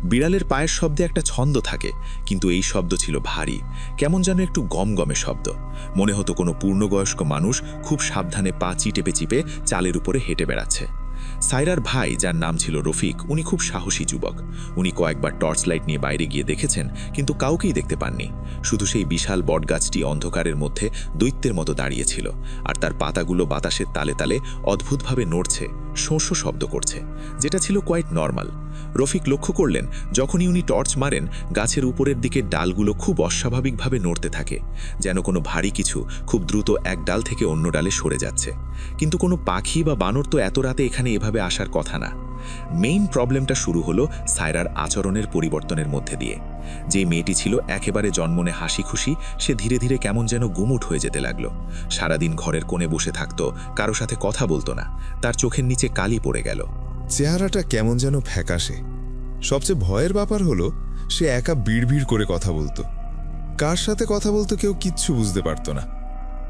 বিড়ালের পায়ের শব্দে একটা ছন্দ থাকে, কিন্তু এই শব্দ ছিল ভারী, কেমন যেন একটু গমগমে শব্দ। মনে হতো কোনো পূর্ণবয়স্ক মানুষ খুব সাবধানে পা চিপে চিপে চালের উপরে হেঁটে বেড়াচ্ছে। সায়রার ভাই, যার নাম ছিল রফিক, উনি খুব সাহসী যুবক। উনি কয়েকবার টর্চ লাইট নিয়ে বাইরে গিয়ে দেখেছেন, কিন্তু কাউকেই দেখতে পাননি। শুধু সেই বিশাল বটগাছটি অন্ধকারের মধ্যে দৈত্যের মতো দাঁড়িয়েছিল, আর তার পাতাগুলো বাতাসের তালে তালে অদ্ভুতভাবে নড়ছে, শোঁ শোঁ শব্দ করছে, যেটা ছিল কোয়াইট নর্মাল। রফিক লক্ষ্য করলেন, যখনই উনি টর্চ মারেন, গাছের উপরের দিকে ডালগুলো খুব অস্বাভাবিকভাবে নড়তে থাকে, যেন কোনো ভারী কিছু খুব দ্রুত এক ডাল থেকে অন্য ডালে সরে যাচ্ছে। কিন্তু কোনো পাখি বা বানর তো এত রাতে এখানে এভাবে আসার কথা না। মেইন প্রবলেমটা শুরু হলো সায়রার আচরণের পরিবর্তনের মধ্যে দিয়ে। যে মেয়েটি ছিল একেবারে জন্মনে হাসি খুশি, সে ধীরে ধীরে কেমন যেন গুমুট হয়ে যেতে লাগলো। সারাদিন ঘরের কোণে বসে থাকতো, কারো সাথে কথা বলতো না। তার চোখের নিচে কালি পড়ে গেল। চেহারাটা কেমন যেন ফ্যাকাশে। সবচেয়ে ভয়ের ব্যাপার হলো সে একা বিড়বিড় করে কথা বলতো। কার সাথে কথা বলতো কেউ কিচ্ছু বুঝতে পারতো না।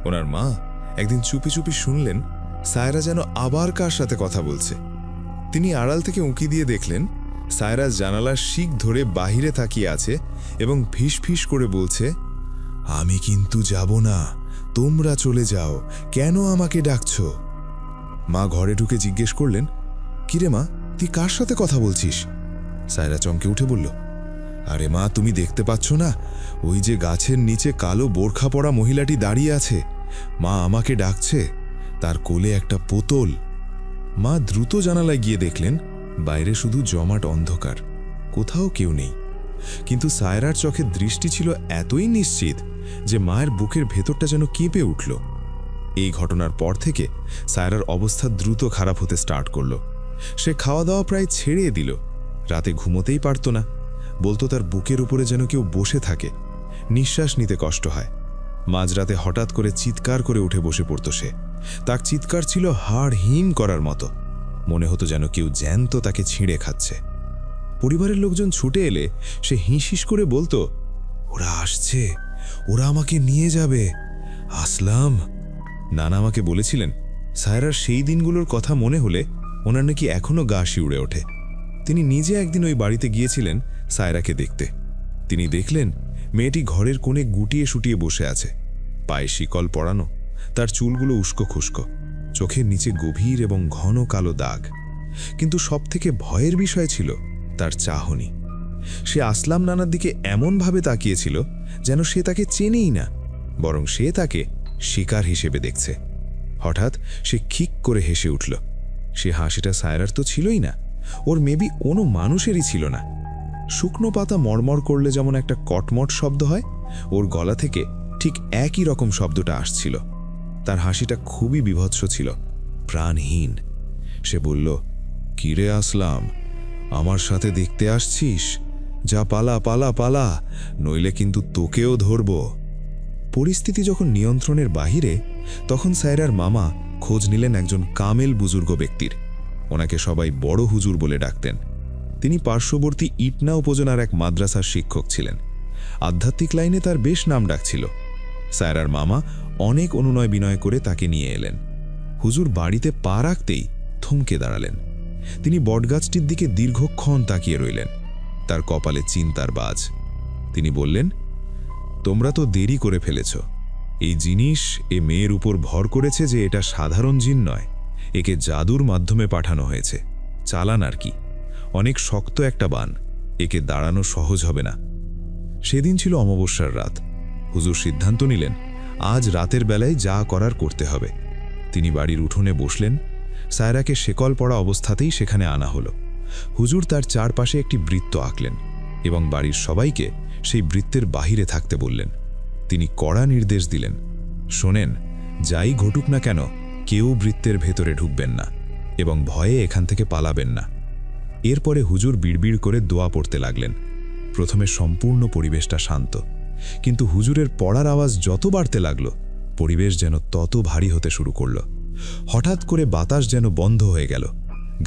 ওনার মা একদিন চুপি চুপি শুনলেন সায়রা যেন আবার কার সাথে কথা বলছে। তিনি আড়াল থেকে উঁকি দিয়ে দেখলেন সায়রা জানালার শিক ধরে বাহিরে তাকিয়ে আছে এবং ফিস ফিস করে বলছে, আমি কিন্তু যাব না, তোমরা চলে যাও, কেন আমাকে ডাকছো? মা ঘরে ঢুকে জিজ্ঞেস করলেন, কিরে মা, তুই কার সাথে কথা বলছিস? সায়রা চমকে উঠে বলল, আরে মা, তুমি দেখতে পাচ্ছ না, ওই যে গাছের নিচে কালো বোরখা পরা মহিলাটি দাঁড়িয়ে আছে, মা আমাকে ডাকছে, তার কোলে একটা পোতল। মা দ্রুত জানালায় গিয়ে দেখলেন বাইরে শুধু জমাট অন্ধকার, কোথাও কেউ নেই। কিন্তু সায়রার চোখের দৃষ্টি ছিল এতই নিশ্চিত যে মায়ের বুকের ভেতরটা যেন কেঁপে উঠল। এই ঘটনার পর থেকে সায়রার অবস্থা দ্রুত খারাপ হতে স্টার্ট করল। সে খাওয়া দাওয়া প্রায় ছেড়ে দিল, রাতে ঘুমোতেই পারত না। বলতো তার বুকের উপরে যেন কেউ বসে থাকে, নিঃশ্বাস নিতে কষ্ট হয়। মাঝরাতে হঠাৎ করে চিৎকার করে উঠে বসে পড়ত সে। তার চিৎকার ছিল হাড় হিম করার মতো, মনে হতো যেন কেউ জ্যান্ত তাকে ছিঁড়ে খাচ্ছে। পরিবারের লোকজন ছুটে এলে সে হিঁশিস করে বলতো, ওরা আসছে, ওরা আমাকে নিয়ে যাবে, আসলাম। নানা আমাকে বলেছিলেন সায়রার সেই দিনগুলোর কথা মনে হলে ওনার নাকি এখনো গা শিউড়ে ওঠে। তিনি নিজে একদিন ওই বাড়িতে গিয়েছিলেন সায়রাকে দেখতে। তিনি দেখলেন মেয়েটি ঘরের কোণে গুটিয়ে শুটিয়ে বসে আছে, পায়ে শিকল পরানো, তার চুলগুলো উস্কো খুস্কো, চোখের নিচে গভীর এবং ঘন কালো দাগ। কিন্তু সবথেকে ভয়ের বিষয় ছিল তার চাহনি। সে আসলাম নানার দিকে এমনভাবে তাকিয়েছিল যেন সে তাকে চেনেই না, বরং সে তাকে শিকার হিসেবে দেখছে। হঠাৎ সে খিক করে হেসে উঠল। সে হাসিটা সায়রার তো ছিলই না, ওর মেবি কোনো মানুষেরই ছিল না। শুকনো পাতা মরমর করলে যেমন একটা কটমট শব্দ হয়, ওর গলা থেকে ঠিক একই রকম শব্দটা আসছিল। তার হাসিটা খুবই বীভৎস ছিল, প্রাণহীন। সে বলল, কিরে আসলাম, আমার সাথে দেখতে আসছিস? যা, পালা পালা পালা, নইলে কিন্তু তোকেও ধরব। পরিস্থিতি যখন নিয়ন্ত্রণের বাহিরে, তখন সায়রার মামা খোঁজ নিলেন একজন কামেল বুজুর্গ ব্যক্তির। ওনাকে সবাই বড় হুজুর বলে ডাকতেন। তিনি পার্শ্ববর্তী ইটনা উপজেলার এক মাদ্রাসার শিক্ষক ছিলেন। আধ্যাত্মিক লাইনে তার বেশ নাম ডাক ছিল। সায়রার মামা অনেক অনুনয় বিনয় করে তাকে নিয়ে এলেন। হুজুর বাড়িতে পা রাখতেই থমকে দাঁড়ালেন। তিনি বটগাছটির দিকে দীর্ঘক্ষণ তাকিয়ে রইলেন, তার কপালে চিন্তার বাজ। তিনি বললেন, তোমরা তো দেরি করে ফেলেছ। এই জিনিস এ মেয়ের উপর ভর করেছে যে এটা সাধারণ জিন নয়, একে জাদুর মাধ্যমে পাঠানো হয়েছে। চালান আর কি, অনেক শক্ত একটা বান, একে দাঁড়ানো সহজ হবে না। সেদিন ছিল অমাবস্যার রাত। হুজুর সিদ্ধান্ত নিলেন আজ রাতের বেলায় যা করার করতে হবে। তিনি বাড়ির উঠোনে বসলেন। সায়রাকে শেকল পড়া অবস্থাতেই সেখানে আনা হলো। হুজুর তার চারপাশে একটি বৃত্ত আঁকলেন এবং বাড়ির সবাইকে সেই বৃত্তের বাহিরে থাকতে বললেন। তিনি কড়া নির্দেশ দিলেন, শোনেন, যাই ঘটুক না কেন কেউ বৃত্তের ভেতরে ঢুকবেন না এবং ভয়ে এখান থেকে পালাবেন না। এরপরে হুজুর বিড়বিড় করে দোয়া পড়তে লাগলেন। প্রথমে সম্পূর্ণ পরিবেশটা শান্ত, কিন্তু হুজুরের পড়ার আওয়াজ যত বাড়তে লাগলো, পরিবেশ যেন তত ভারী হতে শুরু করল। হঠাৎ করে বাতাস যেন বন্ধ হয়ে গেল,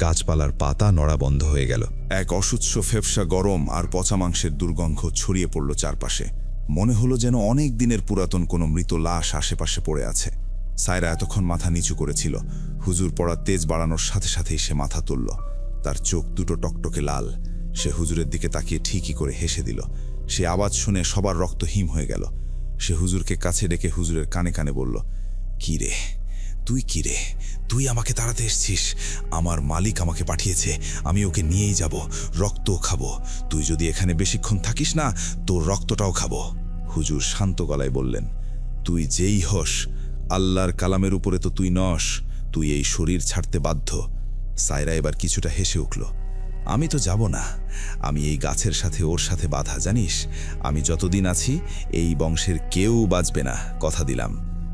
গাছপালার পাতা নড়া বন্ধ হয়ে গেল। এক অসুচ্ছ ফেফসা গরম আর পচা মাংসের দুর্গন্ধ ছড়িয়ে পড়ল চারপাশে। মনে হলো যেন অনেক দিনের পুরাতন কোনো মৃত লাশ আশেপাশে পড়ে আছে। সায়রা এতক্ষণ মাথা নিচু করেছিল। হুজুর পড়ার তেজ বাড়ানোর সাথে সাথেই সে মাথা তুলল। তার চোখ দুটো টকটকে লাল। সে হুজুরের দিকে তাকিয়ে ঠিকই করে হেসে দিল। সে আওয়াজ শুনে সবার রক্ত হিম হয়ে গেল। সে হুজুরকে কাছে ডেকে হুজুরের কানে কানে বলল, কি রে তুই, কি রে তুই আমাকে তাড়াতে এসছিস? আমার মালিক আমাকে পাঠিয়েছে, আমি ওকে নিয়েই যাব, রক্তও খাবো। তুই যদি এখানে বেশিক্ষণ থাকিস না, তোর রক্তটাও খাবো। হুজুর শান্ত গলায় বললেন, তুই যেই হস, আল্লাহর কালামের উপরে তো তুই নস, তুই এই শরীর ছাড়তে বাধ্য। সায়রা এবার কিছুটা হেসে উঠল। আমি তো যাব না, আমি এই গাছের সাথে ওর সাথে বাঁধা, জানিস? আমি যতদিন আছি এই বংশের কেউ বাঁচবে না, কথা দিলাম।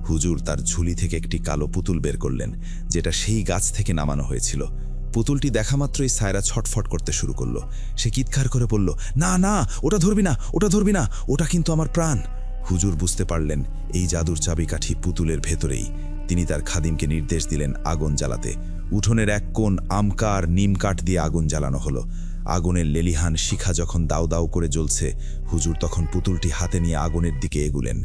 হুজুর তার ঝুলি থেকে একটি কালো পুতুল বের করলেন, যেটা সেই গাছ থেকে নামানো হয়েছিল। পুতুলটি দেখা মাত্রই সায়রা ছটফট করতে শুরু করলো। সে চিৎকার করে বলল, না না, ওটা ধরবি না, ওটা ধরবি না, ওটা কিন্তু আমার প্রাণ। হুজুর বুঝতে পারলেন এই জাদুর চাবিকাঠি পুতুলের ভেতরেই। তিনি তার খাদিমকে নির্দেশ দিলেন আগুন জ্বালাতে। উঠোনের এক কোণ আমকা আর নিম কাঠ দিয়ে আগুন জ্বালানো হলো। আগুনের লেলিহান শিখা যখন দাউ দাউ করে জ্বলছে, হুজুর তখন পুতুলটি হাতে নিয়ে আগুনের দিকে এগুলেন।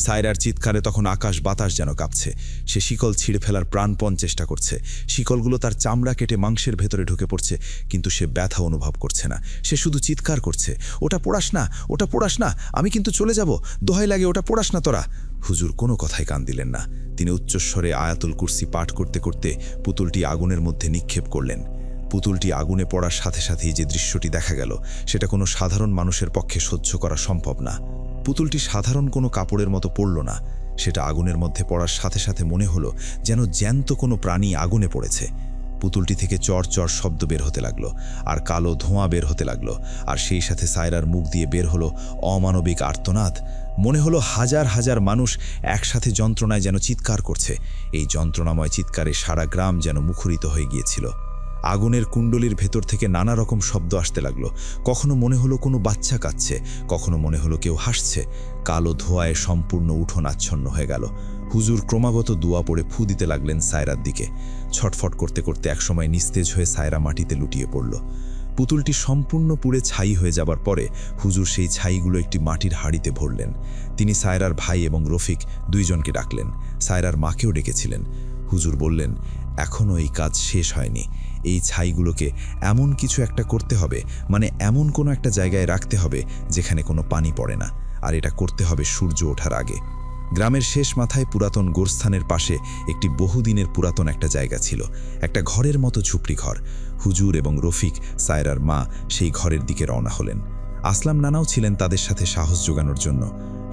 সায়রার চিৎকারে তখন আকাশ বাতাস যেন কাঁপছে। সে শিকল ছিঁড়ে ফেলার প্রাণপণ চেষ্টা করছে। শিকলগুলো তার চামড়া কেটে মাংসের ভেতরে ঢুকে পড়ছে, কিন্তু সে ব্যথা অনুভব করছে না। সে শুধু চিৎকার করছে, ওটা পোড়াস না, ওটা পোড়াস না, আমি কিন্তু চলে যাব, দোহাই লাগে, ওটা পোড়াস না তোরা। হুজুর কোনো কথাই কান দিলেন না। তিনি উচ্চস্বরে আয়াতুল কুরসি পাঠ করতে করতে পুতুলটি আগুনের মধ্যে নিক্ষেপ করলেন। পুতুলটি আগুনে পড়ার সাথে সাথেই যে দৃশ্যটি দেখা গেল, সেটা কোনো সাধারণ মানুষের পক্ষে সহ্য করা সম্ভব না। পুতুলটি সাধারণ কোনো কাপড়ের মতো পড়ল না। সেটা আগুনের মধ্যে পড়ার সাথে সাথে মনে হলো যেন জ্যান্ত কোনো প্রাণী আগুনে পড়েছে। পুতুলটি থেকে চর চর শব্দ বের হতে লাগলো, আর কালো ধোঁয়া বের হতে লাগলো, আর সেই সাথে সায়রার মুখ দিয়ে বের হলো অমানবিক আর্তনাদ। মনে হলো হাজার হাজার মানুষ একসাথে যন্ত্রণায় যেন চিৎকার করছে। এই যন্ত্রণাময় চিৎকারে সারা গ্রাম যেন মুখরিত হয়ে গিয়েছিল। আগুনের কুণ্ডলীর ভেতর থেকে নানা রকম শব্দ আসতে লাগলো। কখনো মনে হলো কোনো বাচ্চা কাঁদছে, কখনো মনে হলো কেউ হাসছে। কালো ধোঁয়ায় সম্পূর্ণ উঠোন আচ্ছন্ন হয়ে গেল। হুজুর ক্রমাগত দোয়া পড়ে ফু দিতে লাগলেন সায়রার দিকে। ছটফট করতে করতে একসময় নিস্তেজ হয়ে সায়রা মাটিতে লুটিয়ে পড়ল। পুতুলটি সম্পূর্ণ পুড়ে ছাই হয়ে যাবার পরে হুজুর সেই ছাইগুলো একটি মাটির হাঁড়িতে ভরলেন। তিনি সায়রার ভাই এবং রফিক দুইজনকে ডাকলেন। সায়রার মাকেও ডেকেছিলেন। হুজুর বললেন, এখনও এই কাজ শেষ হয়নি। এই ছাইগুলোকে এমন কিছু একটা করতে হবে, মানে এমন কোনো একটা জায়গায় রাখতে হবে যেখানে কোনো পানি পড়ে না, আর এটা করতে হবে সূর্য ওঠার আগে। গ্রামের শেষ মাথায় পুরাতন গোরস্থানের পাশে একটি বহুদিনের পুরাতন একটা জায়গা ছিল, একটা ঘরের মতো ঝুপড়ি ঘর। হুজুর এবং রফিক, সায়রার মা, সেই ঘরের দিকে রওনা হলেন। আসলাম নানাও ছিলেন তাদের সাথে সাহস জোগানোর জন্য।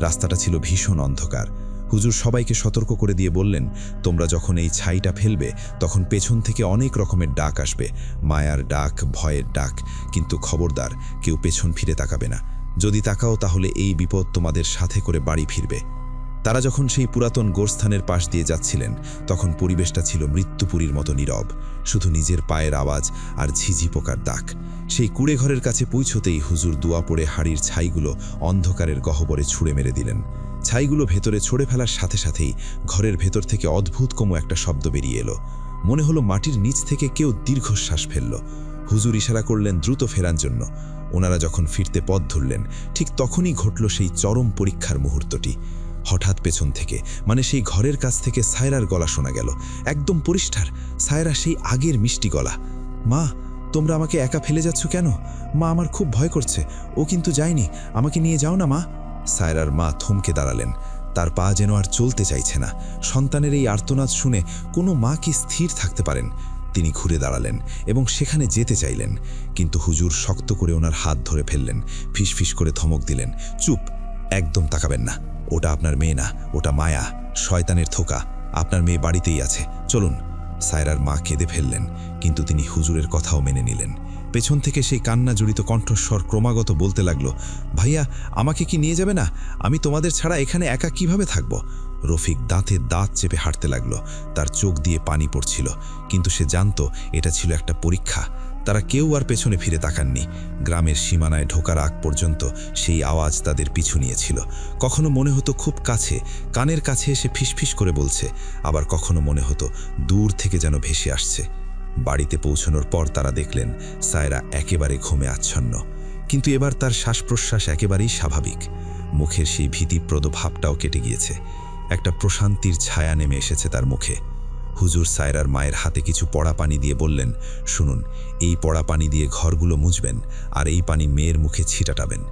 রাস্তাটা ছিল ভীষণ অন্ধকার। হুজুর সবাইকে সতর্ক করে দিয়ে বললেন, তোমরা যখন এই ছাইটা ফেলবে তখন পেছন থেকে অনেক রকমের ডাক আসবে, মায়ার ডাক, ভয়ের ডাক, কিন্তু খবরদার কেউ পেছন ফিরে তাকাবে না। যদি তাকাও তাহলে এই বিপদ তোমাদের সাথে করে বাড়ি ফিরবে। তারা যখন সেই পুরাতন গোরস্থানের পাশ দিয়ে যাচ্ছিলেন তখন পরিবেশটা ছিল মৃত্যুপুরীর মতো নীরব, শুধু নিজের পায়ের আওয়াজ আর ঝিঝি পোকার ডাক। সেই কুড়ে ঘরের কাছে পৌঁছতেই হুজুর দোয়া পড়ে হাড়ির ছাইগুলো অন্ধকারের গহ্বরে ছুঁড়ে মেরে দিলেন। ছাইগুলো ভেতরে ছড়ে ফেলার সাথে সাথেই ঘরের ভেতর থেকে অদ্ভুত কোনো একটা শব্দ বেরিয়ে এলো। মনে হলো মাটির নিচ থেকে কেউ দীর্ঘশ্বাস ফেলল। হুজুর ইশারা করলেন দ্রুত ফেরার জন্য। ওনারা যখন ফিরতে পথ ধরলেন ঠিক তখনই ঘটল সেই চরম পরীক্ষার মুহূর্তটি। হঠাৎ পেছন থেকে, মানে সেই ঘরের কাছ থেকে সায়রার গলা শোনা গেল, একদম পরিষ্কার। সায়রা সেই আগের মিষ্টি গলা। মা, তোমরা আমাকে একা ফেলে যাচ্ছ কেন? মা, আমার খুব ভয় করছে, ও কিন্তু যায়নি, আমাকে নিয়ে যাও না মা। সায়রার মা থমকে দাঁড়ালেন। তার পা যেন আর চলতে চাইছে না। সন্তানের এই আর্তনাদ শুনে কোনো মা কি স্থির থাকতে পারেন? তিনি ঘুরে দাঁড়ালেন এবং সেখানে যেতে চাইলেন, কিন্তু হুজুর শক্ত করে ওনার হাত ধরে ফেললেন। ফিসফিস করে ধমক দিলেন, চুপ, একদম তাকাবেন না। ওটা আপনার মেয়ে না, ওটা মায়া, শয়তানের থোকা। আপনার মেয়ে বাড়িতেই আছে, চলুন। সায়রার মা কেঁদে ফেললেন, কিন্তু তিনি হুজুরের কথাও মেনে নিলেন। পেছন থেকে সেই কান্না জড়িত কণ্ঠস্বর ক্রমাগত বলতে লাগলো, ভাইয়া, আমাকে কি নিয়ে যাবে না? আমি তোমাদের ছাড়া এখানে একা কিভাবে থাকব? রফিক দাঁতে দাঁত চেপে হাঁটতে লাগলো। তার চোখ দিয়ে পানি পড়ছিল, কিন্তু সে জানত এটা ছিল একটা পরীক্ষা। তারা কেউ আর পেছনে ফিরে তাকাননি। গ্রামের সীমানায় ঢোকার আগ পর্যন্ত সেই আওয়াজ তাদের পিছু নিয়েছিল। কখনো মনে হতো খুব কাছে, কানের কাছে এসে ফিসফিস করে বলছে, আবার কখনো মনে হতো দূর থেকে যেন ভেসে আসছে। বাড়িতে পৌঁছানোর পর তারা দেখলেন সায়রা একেবারে ঘুমে আচ্ছন্ন, কিন্তু এবার তার শ্বাস প্রশ্বাস একেবারেই স্বাভাবিক। মুখের সেই ভীতিপ্রদ ভাবটাও কেটে গিয়েছে। একটা প্রশান্তির ছায়া নেমে এসেছে তার মুখে। হুজুর সায়রার মায়ের হাতে কিছু পড়া পানি দিয়ে বললেন, শুনুন, এই পড়া পানি দিয়ে ঘরগুলো মুছবেন, আর এই পানি মেয়ের মুখে ছিটাটাবেন।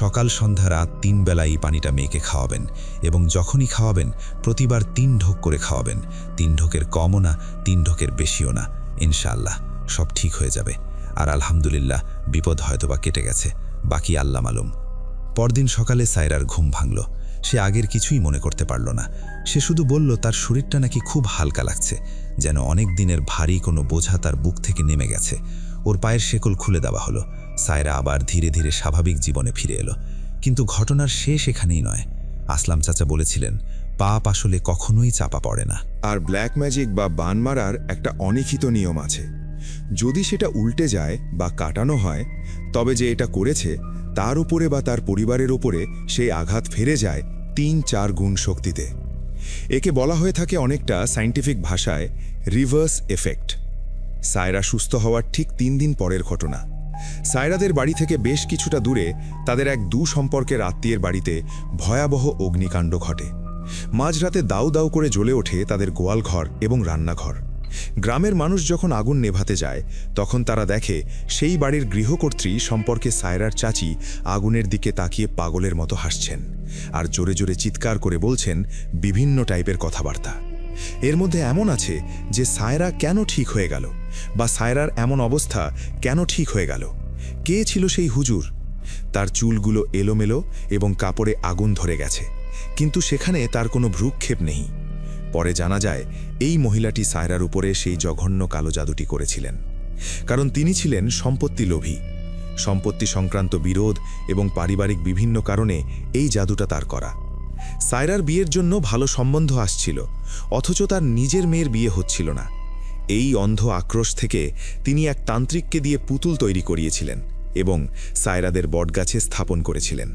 সকাল সন্ধ্যা রাত 3 বেলা এই পানিটা মেয়েকে খাওয়াবেন, এবং যখনই খাওয়াবেন প্রতিবার 3 ঢোক করে খাওয়াবেন। 3 ঢোকের কমও না, 3 ঢোকের বেশিও না। ইনশাআল্লাহ সব ঠিক হয়ে যাবে। আর আলহামদুলিল্লাহ বিপদ হয়তোবা কেটে গেছে, বাকি আল্লাহ মালুম। পরদিন সকালে সায়রার ঘুম ভাঙল। সে আগের কিছুই মনে করতে পারল না। সে শুধু বলল তার শরীরটা নাকি খুব হালকা লাগছে, যেন অনেক দিনের ভারী কোনো বোঝা তার বুক থেকে নেমে গেছে। ওর পায়ের শেকল খুলে দেওয়া হলো। সায়রা আবার ধীরে ধীরে স্বাভাবিক জীবনে ফিরে এলো। কিন্তু ঘটনার শেষ এখানেই নয়। আসলাম চাচা বলেছিলেন, পাপ আসলে কখনোই চাপা পড়ে না। আর ব্ল্যাক ম্যাজিক বা বান মারার একটা অলিখিত নিয়ম আছে। যদি সেটা উল্টে যায় বা কাটানো হয়, তবে যে এটা করেছে তার উপরে বা তার পরিবারের উপরে সেই আঘাত ফেরে যায় 3-4 গুণ শক্তিতে। একে বলা হয়ে থাকে অনেকটা সায়েন্টিফিক ভাষায় রিভার্স এফেক্ট। সায়রা সুস্থ হওয়ার ঠিক 3 দিন পরের ঘটনা। সায়রাদের বাড়ি থেকে বেশ কিছুটা দূরে তাদের এক সম্পর্কের আত্মীয়ের বাড়িতে ভয়াবহ অগ্নিকাণ্ড ঘটে। মাঝরাতে দাউ দাউ করে জ্বলে ওঠে তাদের গোয়ালঘর এবং রান্নাঘর। গ্রামের মানুষ যখন আগুন নেভাতে যায়, তখন তারা দেখে সেই বাড়ির গৃহকর্ত্রী সম্পর্কে সায়রার চাচি আগুনের দিকে তাকিয়ে পাগলের মতো হাসছেন, আর জোরে জোরে চিৎকার করে বলছেন বিভিন্ন টাইপের কথাবার্তা। এর মধ্যে এমন আছে যে সায়রা কেন ঠিক হয়ে গেল, বা সায়রার এমন অবস্থা কেন ঠিক হয়ে গেল। কে ছিল সেই হুজুর? তার চুলগুলো এলোমেলো এবং কাপড়ে আগুন ধরে গেছে, কিন্তু সেখানে তার কোনো ভ্রুক্ষেপ নেই। পরে জানা যায় এই মহিলাটি সায়রার উপরে সেই জঘন্য কালো জাদুটি করেছিলেন, কারণ তিনি ছিলেন সম্পত্তি লোভী। সম্পত্তি সংক্রান্ত বিরোধ এবং পারিবারিক বিভিন্ন কারণে এই জাদুটা তার করা। সায়রার বিয়ের জন্য ভালো সম্বন্ধ আসছিল, অথচ তার নিজের মেয়ের বিয়ে হচ্ছিল না। এই অন্ধ আক্রোশ থেকে তিনি এক তান্ত্রিককে দিয়ে পুতুল তৈরি করিয়েছিলেন এবং সায়রাদের বটগাছে স্থাপন করেছিলেন।